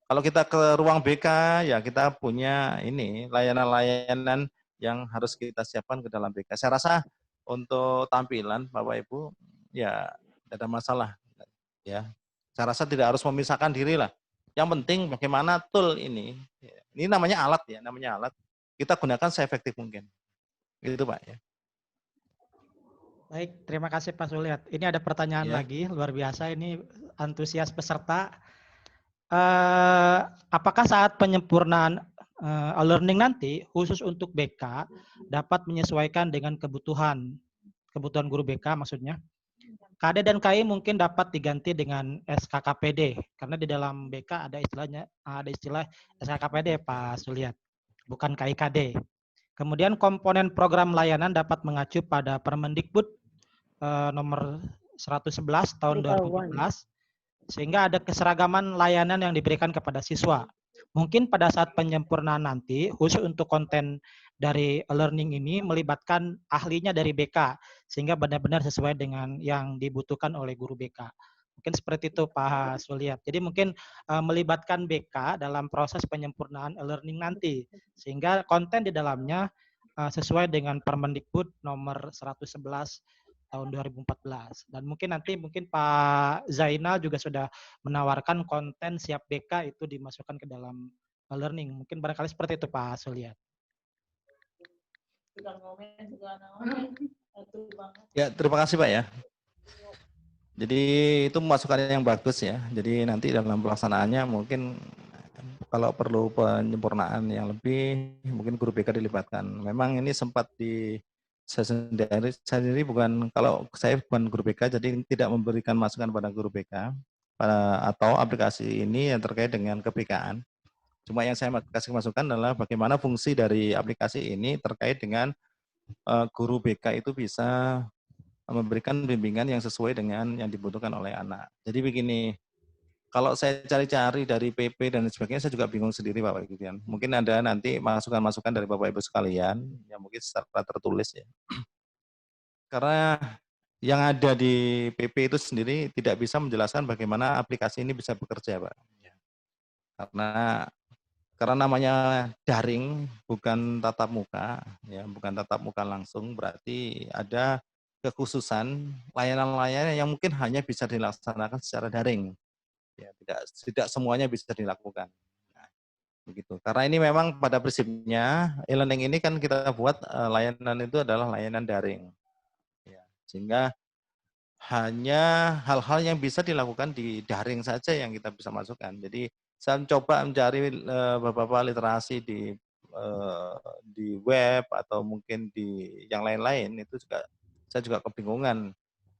Kalau kita ke ruang BK, ya kita punya ini layanan-layanan yang harus kita siapkan ke dalam BK. Saya rasa untuk tampilan Bapak Ibu, ya tidak ada masalah. Ya, saya rasa tidak harus memisahkan diri lah. Yang penting bagaimana tool ini namanya alat ya, namanya alat. Kita gunakan seefektif mungkin. Itu Pak ya. Baik, terima kasih Pak Suliat. Ini ada pertanyaan lagi, luar biasa ini antusias peserta. Apakah saat penyempurnaan e-learning nanti, khusus untuk BK, dapat menyesuaikan dengan kebutuhan guru BK maksudnya? KD dan KI mungkin dapat diganti dengan SKKPD, karena di dalam BK ada istilah SKKPD Pak Suliat, bukan KIKD. Kemudian komponen program layanan dapat mengacu pada Permendikbud nomor 111 tahun 2014, sehingga ada keseragaman layanan yang diberikan kepada siswa. Mungkin pada saat penyempurnaan nanti, khusus untuk konten dari learning ini melibatkan ahlinya dari BK, sehingga benar-benar sesuai dengan yang dibutuhkan oleh guru BK. Mungkin seperti itu Pak Suliat. Jadi mungkin melibatkan BK dalam proses penyempurnaan e-learning nanti, sehingga konten di dalamnya sesuai dengan Permendikbud nomor 111 tahun 2014. Dan mungkin nanti Pak Zainal juga sudah menawarkan konten siap BK itu dimasukkan ke dalam e-learning. Mungkin barangkali seperti itu Pak Suliat. Ya, terima kasih Pak ya. Jadi itu masukan yang bagus ya. Jadi nanti dalam pelaksanaannya mungkin kalau perlu penyempurnaan yang lebih, mungkin guru BK dilibatkan. Memang ini sempat saya sendiri bukan, kalau saya bukan guru BK, jadi tidak memberikan masukan pada guru BK atau aplikasi ini yang terkait dengan ke-BK-an. Cuma yang saya kasih masukan adalah bagaimana fungsi dari aplikasi ini terkait dengan guru BK itu bisa memberikan bimbingan yang sesuai dengan yang dibutuhkan oleh anak. Jadi begini, kalau saya cari-cari dari PP dan sebagainya, saya juga bingung sendiri Bapak Ibu. Mungkin ada nanti masukan-masukan dari Bapak Ibu sekalian, yang mungkin secara tertulis ya. Karena yang ada di PP itu sendiri tidak bisa menjelaskan bagaimana aplikasi ini bisa bekerja Pak. Karena namanya daring, bukan tatap muka, ya, bukan tatap muka langsung, berarti ada kekhususan layanan-layanan yang mungkin hanya bisa dilaksanakan secara daring. Ya, tidak semuanya bisa dilakukan. Nah, begitu. Karena ini memang pada prinsipnya e-learning ini kan kita buat layanan itu adalah layanan daring. Ya, sehingga hanya hal-hal yang bisa dilakukan di daring saja yang kita bisa masukkan. Jadi saya mencoba mencari beberapa literasi di web atau mungkin di yang lain-lain, itu juga saya juga kebingungan.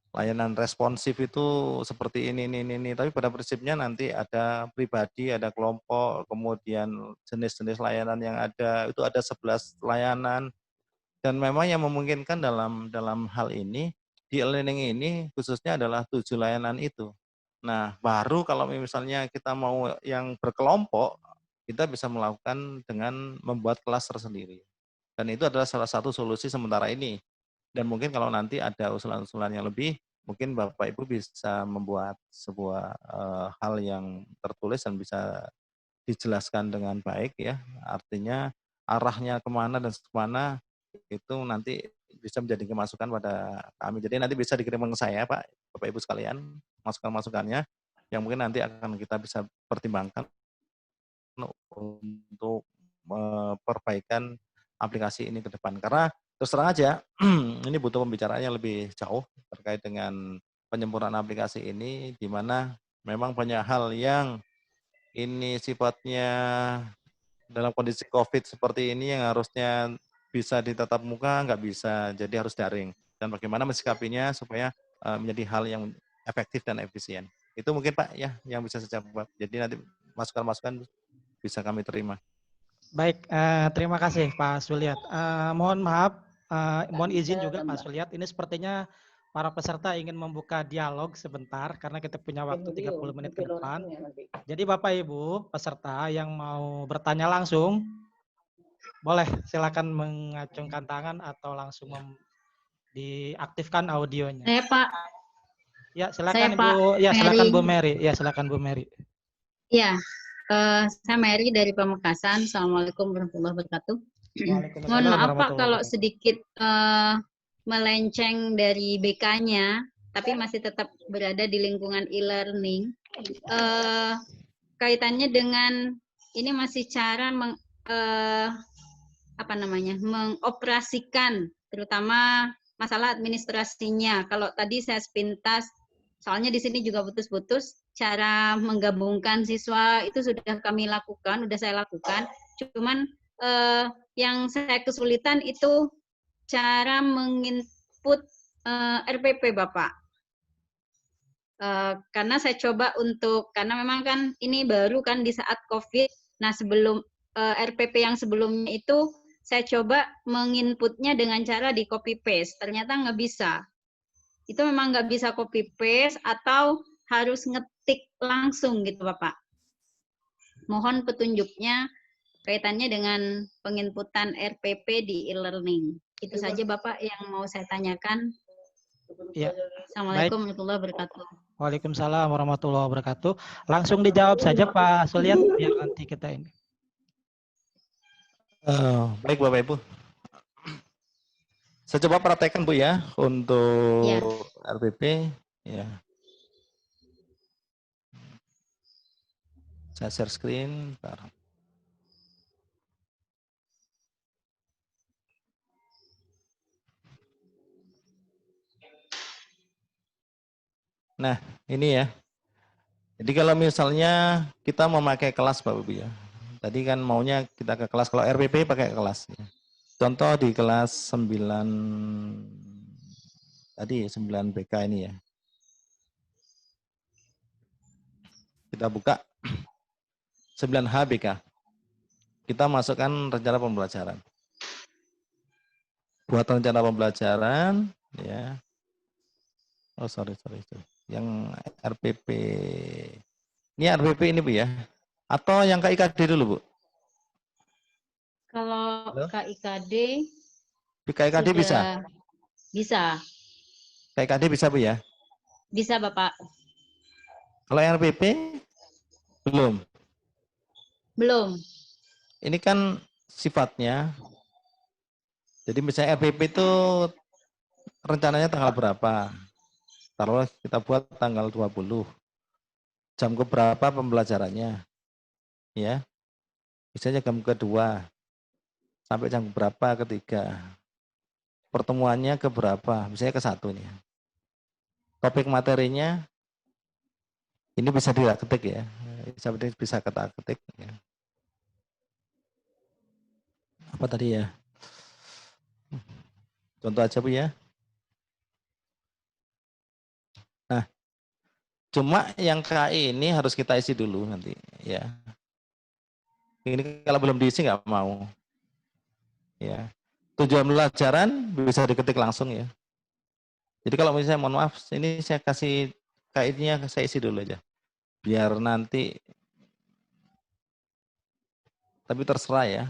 Layanan responsif itu seperti ini. Tapi pada prinsipnya nanti ada pribadi, ada kelompok, kemudian jenis-jenis layanan yang ada, itu ada 11 layanan. Dan memang yang memungkinkan dalam hal ini, di e-learning ini khususnya adalah 7 layanan itu. Nah, baru kalau misalnya kita mau yang berkelompok, kita bisa melakukan dengan membuat kelas tersendiri. Dan itu adalah salah satu solusi sementara ini. Dan mungkin kalau nanti ada usulan-usulan yang lebih, mungkin Bapak Ibu bisa membuat sebuah hal yang tertulis dan bisa dijelaskan dengan baik ya. Artinya arahnya kemana dan kemana itu nanti bisa menjadi masukan pada kami. Jadi nanti bisa dikirim ke saya Pak, Bapak Ibu sekalian, masukan-masukannya yang mungkin nanti akan kita bisa pertimbangkan untuk perbaikan aplikasi ini ke depan. Karena terus terang aja, ini butuh pembicaraan yang lebih jauh terkait dengan penyempurnaan aplikasi ini, di mana memang banyak hal yang ini sifatnya dalam kondisi COVID seperti ini yang harusnya bisa ditatap muka, nggak bisa, jadi harus daring. Dan bagaimana mensikapinya supaya menjadi hal yang efektif dan efisien. Itu mungkin Pak ya yang bisa saya jawab. Jadi nanti masukan-masukan bisa kami terima. Baik, terima kasih Pak Suliat. Mohon maaf, mohon izin juga Pak Suliat, ini sepertinya para peserta ingin membuka dialog sebentar karena kita punya waktu 30 menit ke depan. Jadi Bapak Ibu peserta yang mau bertanya langsung, boleh silakan mengacungkan tangan atau langsung diaktifkan audionya. Saya Pak. Ya silakan Ibu. Ya silakan Bu Mary. Ya silakan Bu Mary. Ya, saya Mary dari Pamekasan. Assalamualaikum warahmatullahi wabarakatuh. Mohon maaf Pak kalau sedikit melenceng dari BK-nya, tapi masih tetap berada di lingkungan e-learning. Kaitannya dengan ini masih cara mengoperasikan, terutama masalah administrasinya. Kalau tadi saya sepintas, soalnya di sini juga putus-putus, cara menggabungkan siswa itu sudah kami lakukan, sudah saya lakukan. Cuman yang saya kesulitan itu cara menginput RPP Bapak. Karena saya coba karena memang kan ini baru kan di saat COVID, nah sebelum RPP yang sebelumnya itu saya coba menginputnya dengan cara di copy paste, ternyata nggak bisa. Itu memang nggak bisa copy paste atau harus ngetik langsung gitu Bapak. Mohon petunjuknya kaitannya dengan penginputan RPP di e-learning. Itu saja Bapak yang mau saya tanyakan. Ya. Assalamualaikum warahmatullahi wabarakatuh. Waalaikumsalam warahmatullahi wabarakatuh. Langsung dijawab saja Pak Sulian biar nanti kita ini. Baik Bapak Ibu. Saya coba praktekkan Bu ya untuk Ya. RPP. Ya. Saya share screen. Bentar. Nah, ini ya. Jadi kalau misalnya kita memakai kelas Bapak Ibu ya. Tadi kan maunya kita ke kelas, kalau RPP pakai kelas. Ya. Contoh di kelas 9, tadi 9 BK ini ya. Kita buka 9H BK. Kita masukkan rencana pembelajaran. Buat rencana pembelajaran, ya. Oh sorry. Yang RPP. Ini RPP ini Bu ya. Atau yang KIKD dulu Bu. Kalau Halo? KIKD KIKD bisa? sudah bisa. KIKD bisa Bu ya? Bisa Bapak. Kalau yang RPP belum. Belum. Ini kan sifatnya. Jadi misalnya RPP itu rencananya tanggal berapa? Taruhlah kita buat tanggal 20. Jam ke berapa pembelajarannya? Ya. Misalnya jam kedua sampai jam berapa ketiga. Pertemuannya ke berapa? Misalnya ke 1 nih. Topik materinya ini bisa diketik ya. Bisa kita ketik ya. Apa tadi ya? Contoh aja Bu ya. Nah, cuma yang KI ini harus kita isi dulu nanti ya. Ini kalau belum diisi nggak mau. Ya. Tujuan pelajaran bisa diketik langsung ya. Jadi kalau misalnya mohon maaf, ini saya kasih KI-nya saya isi dulu aja. Biar nanti, tapi terserah ya.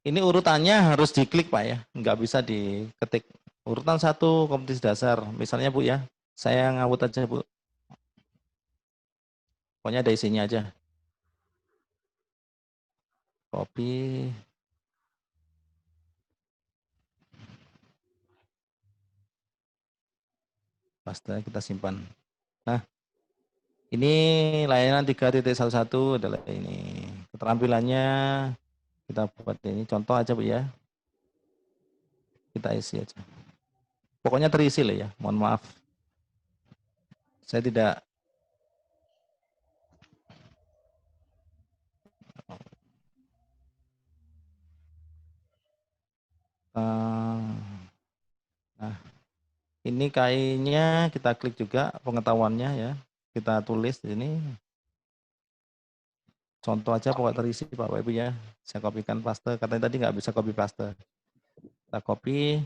Ini urutannya harus diklik Pak ya, nggak bisa diketik. Urutan 1 kompetisi dasar, misalnya Bu ya, saya ngawut aja Bu. Pokoknya ada isinya aja. Copy. Paste, kita simpan. Nah, ini layanan 3.11 adalah ini. Keterampilannya kita buat ini, contoh aja Bu ya. Kita isi aja. Pokoknya terisi loh ya, mohon maaf. Saya tidak nah, ini kayaknya kita klik juga pengetahuannya ya. Kita tulis di sini. Contoh aja pokok terisi Bapak Ibu ya. Saya kopikan paste, katanya tadi nggak bisa copy paste. Kita copy.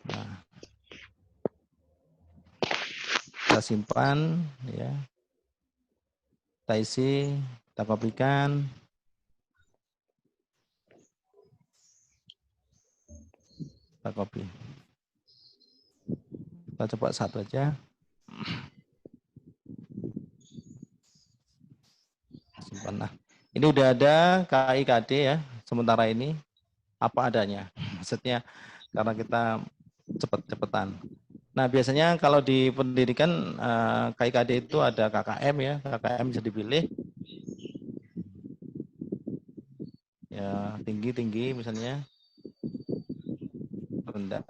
Nah, kita simpan ya. Kita isi, kita kopikan. Kita copy. Kita coba 1 aja. Simpan. Nah, ini udah ada KIKD ya. Sementara ini apa adanya. Maksudnya karena kita cepet-cepetan. Nah, biasanya kalau di pendidikan KIKD itu ada KKM ya. KKM bisa dipilih. Ya, tinggi-tinggi misalnya. Rendah.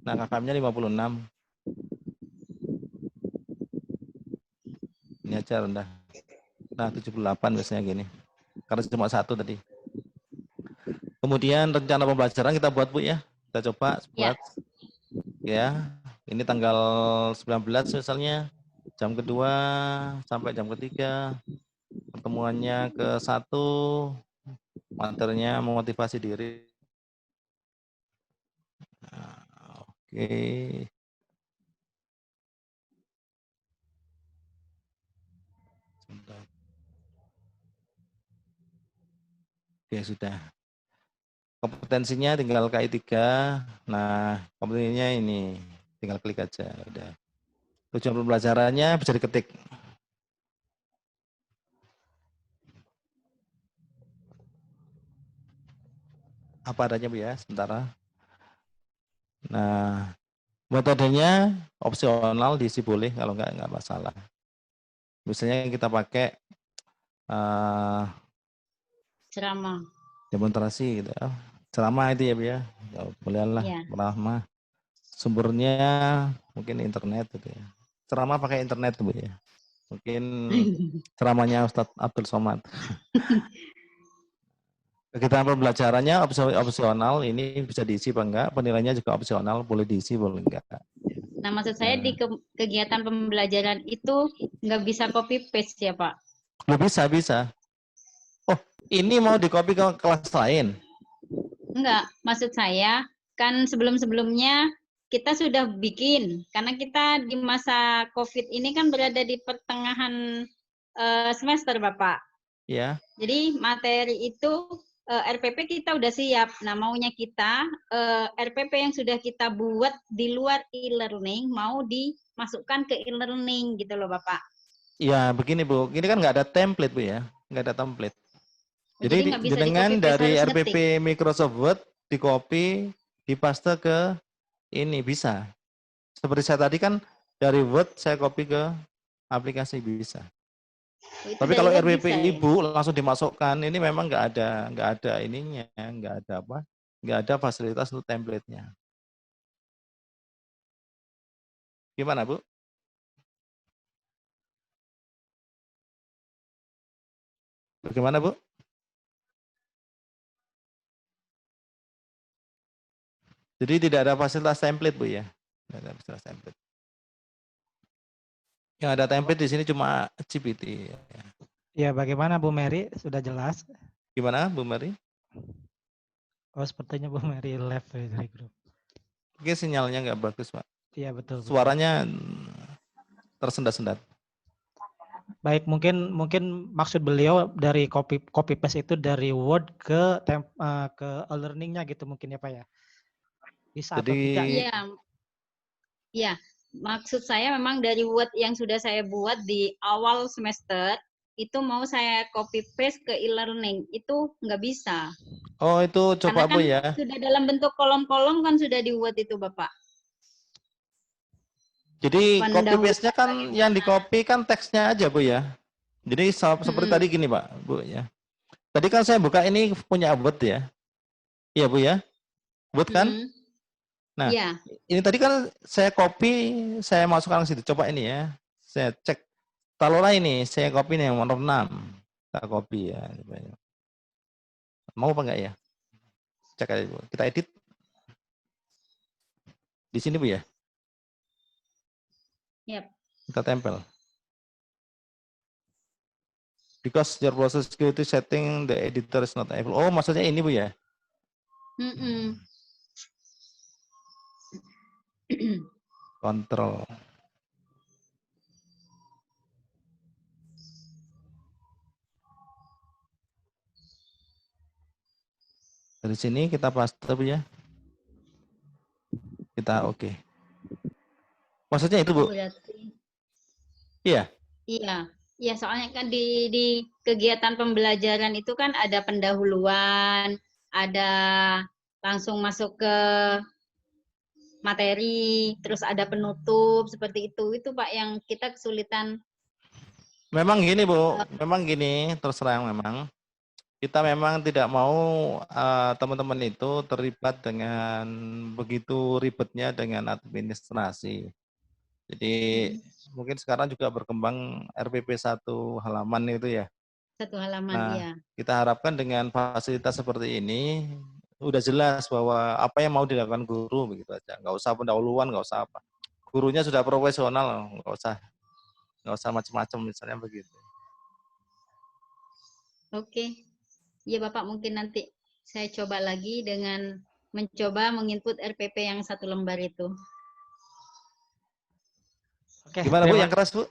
Nah, KKM-nya 56. Ini aja rendah. Nah, 78 biasanya gini. Karena cuma 1 tadi. Kemudian rencana pembelajaran kita buat Bu ya. Kita coba Ya. buat. Ya, ini tanggal 19 misalnya. Jam kedua sampai jam ketiga. Pertemuannya ke 1. Materinya memotivasi diri. Nah, oke. Oke, sudah. Kompetensinya tinggal KI 3. Nah, kompetensinya ini tinggal klik aja udah. Tujuan pembelajarannya bisa diketik. Apa adanya Bu ya, sementara. Nah, metodenya opsional, diisi boleh, kalau enggak masalah. Misalnya kita pakai Ceramah. demonstrasi gitu ya. Ceramah itu ya Bu ya. Ya boleh lah, Iya. ceramah. Sumbernya mungkin internet gitu ya. Ceramah pakai internet Bu ya. Mungkin ceramahnya Ustadz Abdul Somad. Kegiatan pembelajarannya opsional, ini bisa diisi apa enggak, penilaiannya juga opsional, boleh diisi boleh enggak. Nah, maksud saya di kegiatan pembelajaran itu nggak bisa copy paste ya, Pak? Loh, bisa. Oh, ini mau di copy ke kelas lain? Enggak, maksud saya kan sebelum-sebelumnya kita sudah bikin, karena kita di masa COVID ini kan berada di pertengahan semester, Bapak. Ya. Jadi materi itu RPP kita udah siap. Nah, maunya kita RPP yang sudah kita buat di luar e-learning mau dimasukkan ke e-learning gitu loh, Bapak. Ya, begini Bu, ini kan nggak ada template Bu ya, nggak ada template. Jadi nggak bisa dengan di-copy paste, dari harus RPP ngetik. Microsoft Word di copy, dipaste ke ini bisa. Seperti saya tadi kan dari Word saya copy ke aplikasi bisa. Itu Tapi dari kalau Word RPP bisa, ya? Ibu langsung dimasukkan, ini memang nggak ada ininya, nggak ada fasilitas untuk template-nya. Gimana Bu? Bagaimana Bu? Jadi tidak ada fasilitas template Bu ya? Tidak ada fasilitas template. Yang ada template di sini cuma GPT. Ya, bagaimana Bu Mary? Sudah jelas? Gimana Bu Mari? Oh, sepertinya Bu Mary left dari grup. Oke, sinyalnya nggak bagus Pak. Iya, betul. Suaranya tersendat-sendat. Baik, mungkin maksud beliau dari copy paste itu dari Word ke e-learning-nya gitu mungkin ya Pak ya. Bisa atau tidak? Iya. Maksud saya memang dari Word yang sudah saya buat di awal semester itu mau saya copy paste ke e-learning, itu nggak bisa. Oh, itu coba Karena Bu kan ya. sudah dalam bentuk kolom-kolom kan sudah di Word itu Bapak. Jadi copy paste-nya kan Bagaimana? yang di copy kan teksnya aja Bu ya. Jadi seperti tadi gini Pak, Bu ya. Tadi kan saya buka ini punya Word ya. Iya Bu ya. Word kan? Nah, ini tadi kan saya copy, saya masukkan ke situ. Coba ini ya. Saya cek. Taruhlah ini, saya copy nih yang nomor 6. Kita copy ya. Mau apa enggak ya? Cek aja Bu. Kita edit. Di sini Bu ya. Kita tempel. Because your process security setting the editor is not able. Oh, maksudnya ini Bu ya? Kontrol. Dari sini kita paste Bu ya. Kita oke. Maksudnya itu Bu? Iya. Iya, soalnya kan di kegiatan pembelajaran itu kan ada pendahuluan, ada langsung masuk ke materi, terus ada penutup seperti itu. Itu Pak yang kita kesulitan. Memang gini Bu, memang gini, terus terang memang. Kita memang tidak mau teman-teman itu terlibat dengan begitu ribetnya dengan administrasi. Jadi mungkin sekarang juga berkembang RPP 1 halaman itu ya. 1 halaman, nah, kita harapkan dengan fasilitas seperti ini udah jelas bahwa apa yang mau dilakukan guru begitu aja. Nggak usah pendahuluan, nggak usah apa. Gurunya sudah profesional, nggak usah macam-macam misalnya begitu. Oke. Ya Bapak, mungkin nanti saya coba lagi dengan mencoba menginput RPP yang 1 lembar itu. Oke, gimana Bu, yang keras Bu?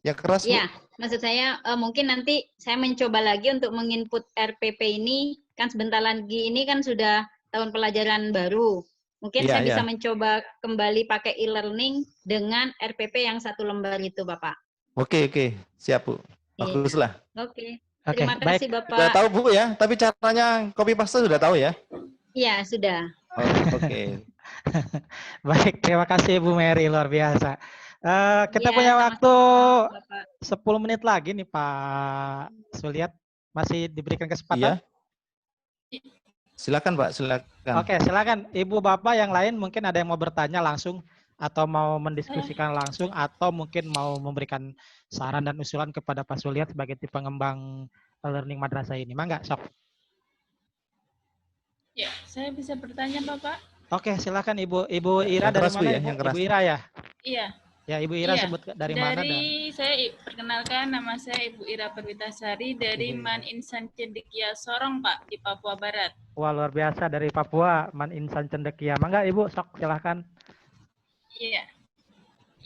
Yang keras Bu? Iya, maksud saya mungkin nanti saya mencoba lagi untuk menginput RPP ini kan sebentar lagi ini kan sudah tahun pelajaran baru. Mungkin Iya, saya iya. bisa mencoba kembali pakai e-learning dengan RPP yang 1 lembar itu, Bapak. Oke, siap Bu. Iya. Baguslah. Oke. Oke, Terima baik. kasih, Sudah Bapak. tahu Bu ya, tapi caranya copy paste sudah tahu ya? Iya, sudah. Oke. Baik, terima kasih Bu Mary, luar biasa. Kita Iya, punya waktu sama-sama, Bapak. 10 menit lagi nih Pak Suliat. Masih diberikan kesempatan? Iya. Silakan Pak, silakan. Oke, silakan. Ibu Bapak yang lain mungkin ada yang mau bertanya langsung atau mau mendiskusikan langsung atau mungkin mau memberikan saran dan usulan kepada Pak Suliat sebagai tim pengembang learning madrasah ini. Mangga, sok. Ya, saya bisa bertanya, Bapak? Oke, silakan Ibu Ira Yang dari keras, Bu, mana ya, Ibu? yang keras. Ibu Ira ya? Iya. Ya, Ibu Ira Iya. sebut dari mana dan Saya perkenalkan, nama saya Ibu Ira Perwitasari dari Ibu Ira. Man Insan Cendekia Sorong, Pak, di Papua Barat. Wah, luar biasa dari Papua, Man Insan Cendekia. Mangga Ibu, sok silahkan. Iya.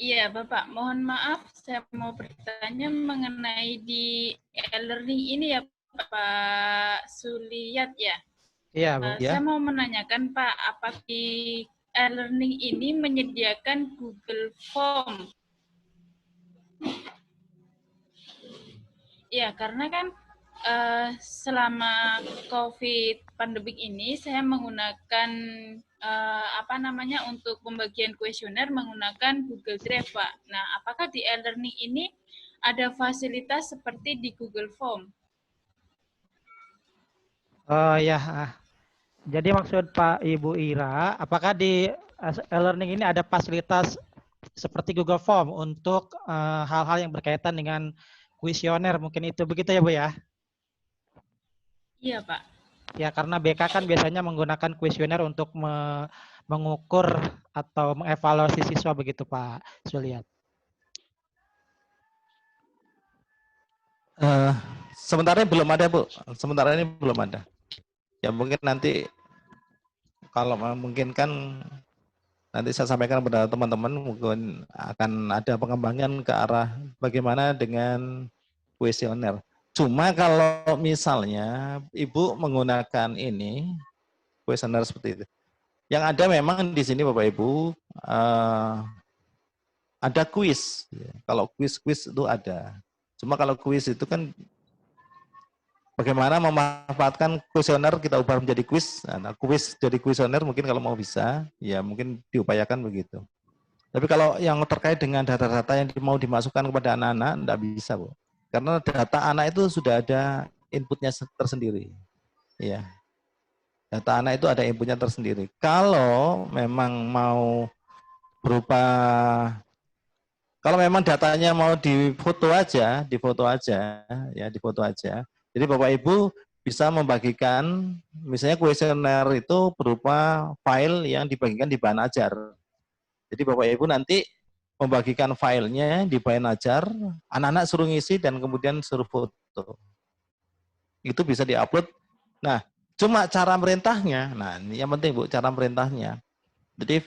Iya, Bapak. Mohon maaf, saya mau bertanya mengenai di e-learning ini ya, Pak Suliat ya. Iya, Bu. Ya. Saya mau menanyakan, Pak, apa di e-learning ini menyediakan Google Form? Ya, karena kan selama COVID pandemik ini saya menggunakan untuk pembagian kuesioner menggunakan Google Drive, Pak. Nah, apakah di e-learning ini ada fasilitas seperti di Google Form? Oh ya. Jadi maksud Pak Ibu Ira, apakah di e-learning ini ada fasilitas seperti Google Form untuk hal-hal yang berkaitan dengan kuesioner, mungkin itu begitu ya Bu ya? Iya, Pak. Ya, karena BK kan biasanya menggunakan kuesioner untuk mengukur atau mengevaluasi siswa begitu Pak Suliat. Sementara ini belum ada Bu. Sementara ini belum ada. Ya mungkin nanti kalau memungkinkan nanti saya sampaikan kepada teman-teman, mungkin akan ada pengembangan ke arah bagaimana dengan kuesioner. Cuma kalau misalnya Ibu menggunakan ini kuesioner seperti itu, yang ada memang di sini Bapak Ibu ada kuis. Kalau kuis itu ada. Cuma kalau kuis itu kan bagaimana memanfaatkan kuesioner kita ubah menjadi kuis. Nah, kuis jadi kuesioner mungkin kalau mau bisa, ya mungkin diupayakan begitu. Tapi kalau yang terkait dengan data-data yang mau dimasukkan kepada anak-anak, tidak bisa, Bu. Karena data anak itu sudah ada inputnya tersendiri. Ya. Data anak itu ada inputnya tersendiri. Kalau memang mau berupa, kalau memang datanya mau difoto aja, ya difoto aja. Jadi Bapak Ibu bisa membagikan, misalnya kuesioner itu berupa file yang dibagikan di bahan ajar. Jadi Bapak Ibu nanti membagikan filenya di bahan ajar, anak-anak suruh ngisi dan kemudian suruh foto. Itu bisa diupload. Nah, cuma cara merintahnya, nah ini yang penting Bu, cara merintahnya. Jadi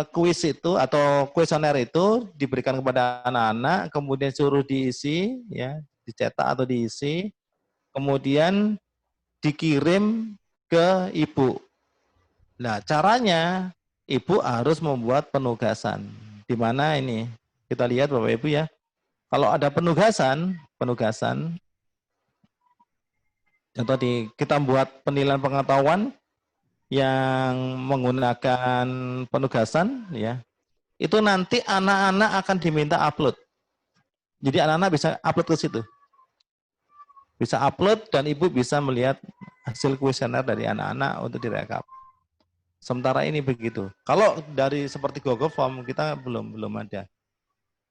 kuis itu atau kuesioner itu diberikan kepada anak-anak, kemudian suruh diisi, ya, dicetak atau diisi, kemudian dikirim ke ibu. Nah, caranya ibu harus membuat penugasan. Di mana ini? Kita lihat Bapak Ibu ya. Kalau ada penugasan, contoh kita buat penilaian pengetahuan yang menggunakan penugasan, ya. Itu nanti anak-anak akan diminta upload. Jadi anak-anak bisa upload ke situ. Bisa upload dan ibu bisa melihat hasil kuesioner dari anak-anak untuk direkap. Sementara ini begitu. Kalau dari seperti Google Form kita belum ada.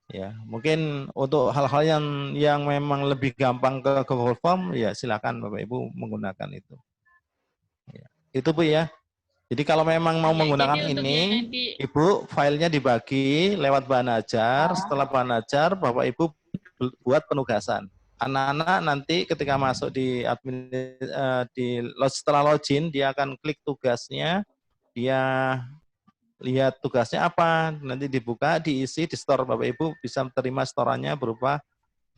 Ya, mungkin untuk hal-hal yang memang lebih gampang ke Google Form, ya silakan Bapak Ibu menggunakan itu. Ya, itu Bu ya. Jadi kalau memang mau menggunakan ini, Ibu filenya dibagi lewat bahan ajar. Setelah bahan ajar, Bapak Ibu buat penugasan. Anak-anak nanti ketika masuk di admin, setelah login, dia akan klik tugasnya, dia lihat tugasnya apa, nanti dibuka, diisi, di store. Bapak Ibu bisa terima storannya berupa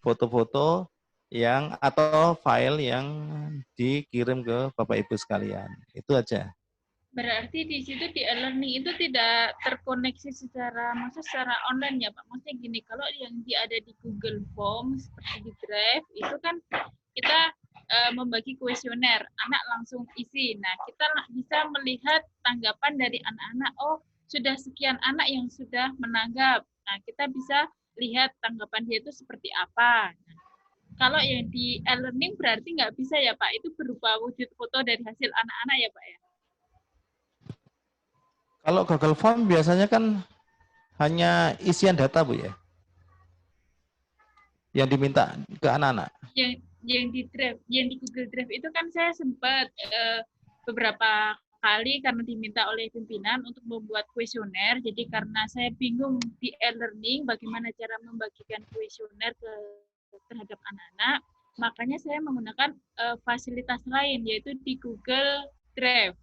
foto-foto, yang atau file yang dikirim ke Bapak Ibu sekalian. Itu aja. Berarti di situ di e-learning itu tidak terkoneksi secara online ya Pak? Maksudnya gini, kalau yang ada di Google Form seperti di Drive itu kan kita membagi kuesioner, anak langsung isi. Nah, kita bisa melihat tanggapan dari anak-anak. Oh, sudah sekian anak yang sudah menanggap. Nah, kita bisa lihat tanggapan dia itu seperti apa. Nah, kalau yang di e-learning berarti nggak bisa ya Pak? Itu berupa wujud foto dari hasil anak-anak ya Pak ya? Kalau Google Form biasanya kan hanya isian data, Bu ya, yang diminta ke anak-anak. Yang di Drive, yang di Google Drive itu kan saya sempat beberapa kali karena diminta oleh pimpinan untuk membuat kuesioner. Jadi karena saya bingung di e-learning bagaimana cara membagikan kuesioner terhadap anak-anak, makanya saya menggunakan fasilitas lain yaitu di Google Drive.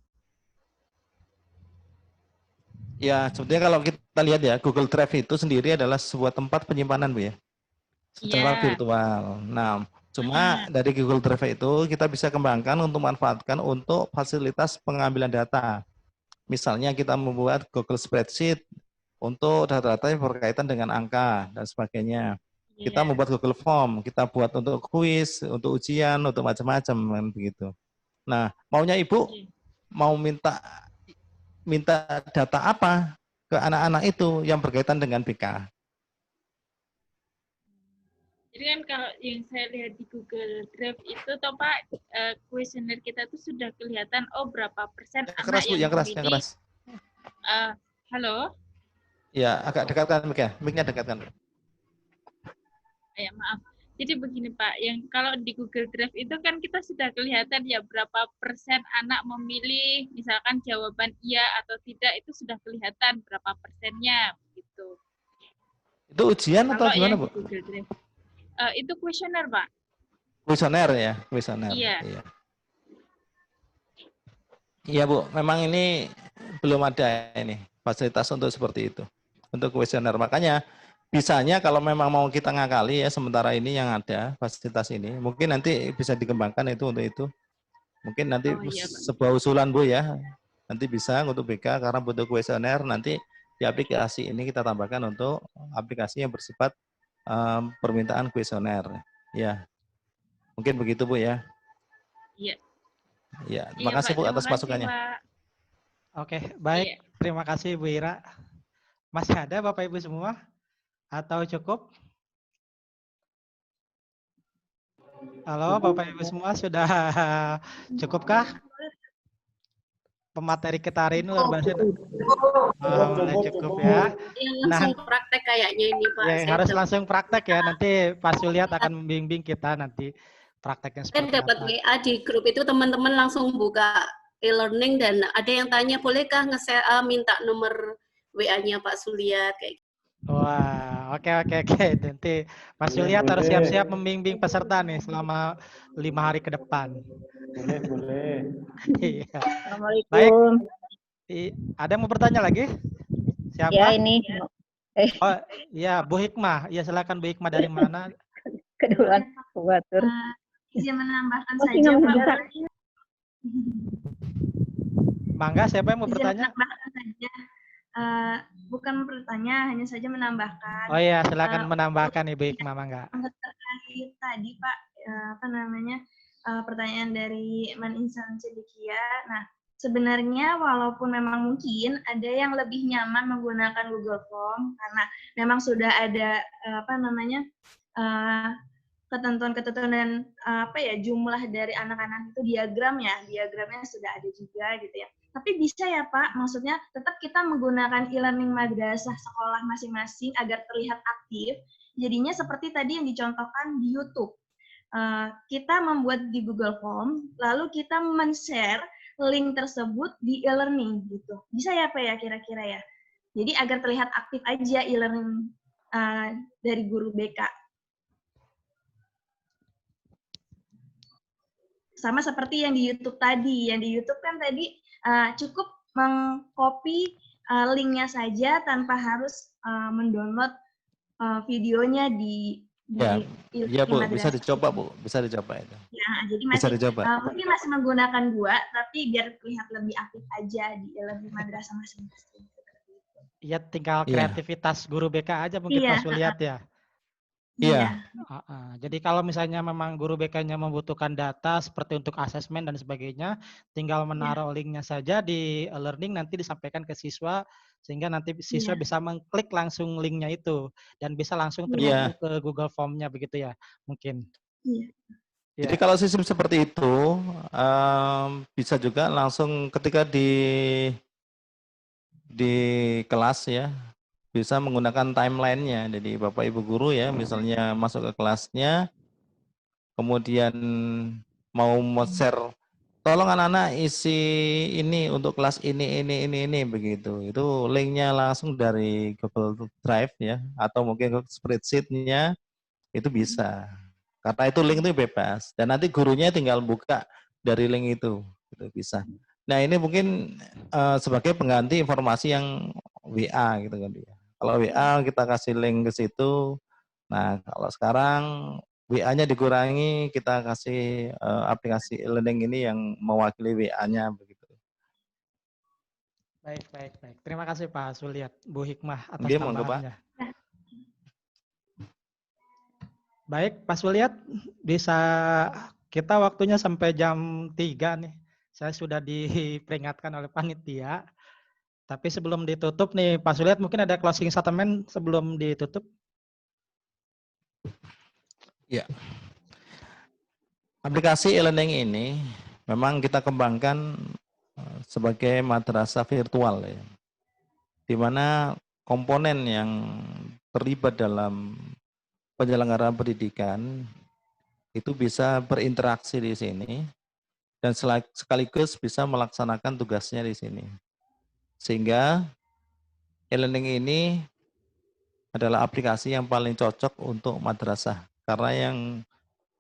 Ya, sebetulnya kalau kita lihat ya, Google Drive itu sendiri adalah sebuah tempat penyimpanan, Bu ya, secara virtual. Nah, cuma dari Google Drive itu kita bisa kembangkan untuk manfaatkan untuk fasilitas pengambilan data. Misalnya kita membuat Google Spreadsheet untuk data-data yang berkaitan dengan angka dan sebagainya. Kita membuat Google Form, kita buat untuk kuis, untuk ujian, untuk macam-macam kan begitu. Nah, maunya Ibu mau minta data apa ke anak-anak itu yang berkaitan dengan BK. Jadi kan kalau yang saya lihat di Google Drive itu toh Pak, kuesioner kita tuh sudah kelihatan berapa persen Yang anak keras, Bu, yang yang keras, memilih. yang keras. Halo? Ya, agak dekatkan mic-nya. Mic-nya dekatkan. Ya, maaf. Jadi begini Pak, yang kalau di Google Drive itu kan kita sudah kelihatan ya berapa persen anak memilih, misalkan jawaban iya atau tidak itu sudah kelihatan berapa persennya gitu. Itu ujian atau kalau gimana, yang Bu? di Google Drive. Itu kuesioner Pak. Kuesioner ya, kuesioner. Iya. Iya, Bu, memang ini belum ada ini fasilitas untuk seperti itu. Untuk kuesioner. Makanya bisanya kalau memang mau kita ngakali ya sementara ini yang ada fasilitas ini, mungkin nanti bisa dikembangkan itu untuk itu. Mungkin nanti sebuah usulan Bu ya. Nanti bisa untuk BK karena butuh kuesioner, nanti di aplikasi ini kita tambahkan untuk aplikasi yang bersifat permintaan kuesioner. Ya. Mungkin begitu Bu ya. Iya. Ya, terima kasih Bu atas masukannya. Oke, baik. Terima kasih Bu Ira. Masih ada Bapak Ibu semua? Atau cukup? Halo Bapak Ibu semua, sudah cukupkah? Pemateri kita hari ini luar biasa. Mulai cukup ya. Langsung praktek kayaknya ini Pak. Ya, harus langsung praktek ya. Nanti Pak Suliat akan membimbing kita nanti prakteknya seperti apa. Saya dapat WA di grup itu teman-teman langsung buka e-learning dan ada yang tanya bolehkah minta nomor WA-nya Pak Suliat kayak gitu. Wah, oke. Nanti Pak Suliat harus siap-siap membimbing peserta nih selama 5 hari ke depan. Boleh. Iya. Assalamualaikum. Baik. Ada yang mau bertanya lagi? Siapa? Ya ini. Oh, iya Bu Hikmah. Ya silakan Bu Hikmah, dari mana? Keduluan Batur. Izin menambahkan saja Pak. Mangga, siapa yang mau bertanya? Menambahkan saja. Bukan bertanya, hanya saja menambahkan. Oh iya, silakan menambahkan Ibu Hikmah, Mangga. Terkait tadi Pak, pertanyaan dari Man Insan Cendekia. Nah, sebenarnya walaupun memang mungkin ada yang lebih nyaman menggunakan Google Form karena memang sudah ada ketentuan-ketentuan dan jumlah dari anak-anak itu diagramnya sudah ada juga gitu ya. Tapi bisa ya Pak, maksudnya tetap kita menggunakan e-learning madrasah sekolah masing-masing agar terlihat aktif. Jadinya seperti tadi yang dicontohkan di YouTube. Kita membuat di Google Form, lalu kita men-share link tersebut di e-learning gitu. Bisa ya Pak ya kira-kira ya? Jadi agar terlihat aktif aja e-learning dari guru BK. Sama seperti yang di YouTube tadi. Yang di YouTube kan tadi cukup mengcopy linknya saja tanpa harus mendownload videonya di Ya, di ya Bu, bisa madrasah. dicoba Bu, bisa dicoba itu. Ya, jadi Bisa masih dicoba. mungkin masih menggunakan 2, tapi biar terlihat lebih aktif aja di lebih madrasah masing-masing. Iya, tinggal Iya. kreativitas guru BK aja mungkin Iya, Pak Suliat ya. Iya. Jadi kalau misalnya memang guru BK-nya membutuhkan data seperti untuk asesmen dan sebagainya, tinggal menaruh linknya saja di e-learning, nanti disampaikan ke siswa, sehingga nanti siswa Iya. bisa mengklik langsung linknya itu, dan bisa langsung Iya. terhubung ke Google Form-nya begitu ya, mungkin. Iya. Jadi kalau sistem seperti itu, bisa juga langsung ketika di kelas ya, bisa menggunakan timeline-nya. Jadi Bapak Ibu guru ya, misalnya masuk ke kelasnya, kemudian mau share, tolong anak-anak isi ini untuk kelas ini begitu. Itu linknya langsung dari Google Drive ya, atau mungkin spreadsheet-nya itu bisa. Karena itu link itu bebas, dan nanti gurunya tinggal buka dari link itu bisa. Nah ini mungkin sebagai pengganti informasi yang WA gitu kan ya. Kalau WA kita kasih link ke situ. Nah kalau sekarang WA-nya dikurangi, kita kasih aplikasi e-learning ini yang mewakili WA-nya begitu. Baik. Terima kasih Pak Suliat, Bu Hikmah atas Oke, monggo, Pak. tambahannya. Baik, Pak Suliat, bisa kita waktunya sampai jam 3 nih. Saya sudah diperingatkan oleh panitia. Tapi sebelum ditutup nih, Pak Suliat mungkin ada closing statement sebelum ditutup? Ya. Aplikasi e-learning ini memang kita kembangkan sebagai madrasah virtual ya. Di mana komponen yang terlibat dalam penyelenggaraan pendidikan itu bisa berinteraksi di sini dan sekaligus bisa melaksanakan tugasnya di sini. Sehingga e-learning ini adalah aplikasi yang paling cocok untuk madrasah. Karena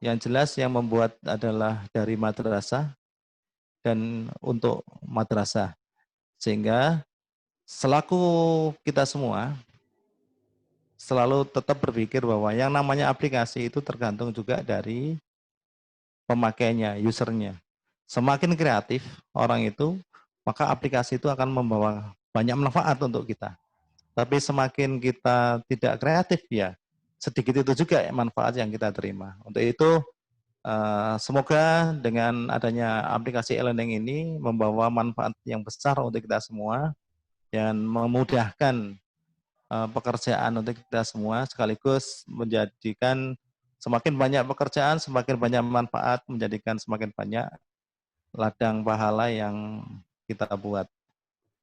yang jelas yang membuat adalah dari madrasah dan untuk madrasah. Sehingga selaku kita semua selalu tetap berpikir bahwa yang namanya aplikasi itu tergantung juga dari pemakainya, usernya. Semakin kreatif orang itu, maka aplikasi itu akan membawa banyak manfaat untuk kita. Tapi semakin kita tidak kreatif ya, sedikit itu juga manfaat yang kita terima. Untuk itu, semoga dengan adanya aplikasi e-learning ini membawa manfaat yang besar untuk kita semua dan memudahkan pekerjaan untuk kita semua, sekaligus menjadikan semakin banyak pekerjaan, semakin banyak manfaat, menjadikan semakin banyak ladang pahala yang kita buat.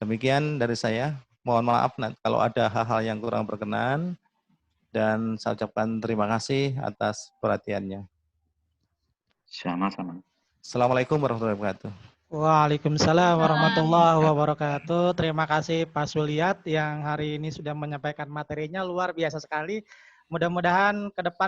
Demikian dari saya. Mohon maaf kalau ada hal-hal yang kurang berkenan, dan saya ucapkan terima kasih atas perhatiannya. Sama-sama. Assalamualaikum warahmatullahi wabarakatuh. Waalaikumsalam warahmatullahi wabarakatuh. Terima kasih Pak Suliat yang hari ini sudah menyampaikan materinya, luar biasa sekali. Mudah-mudahan ke depan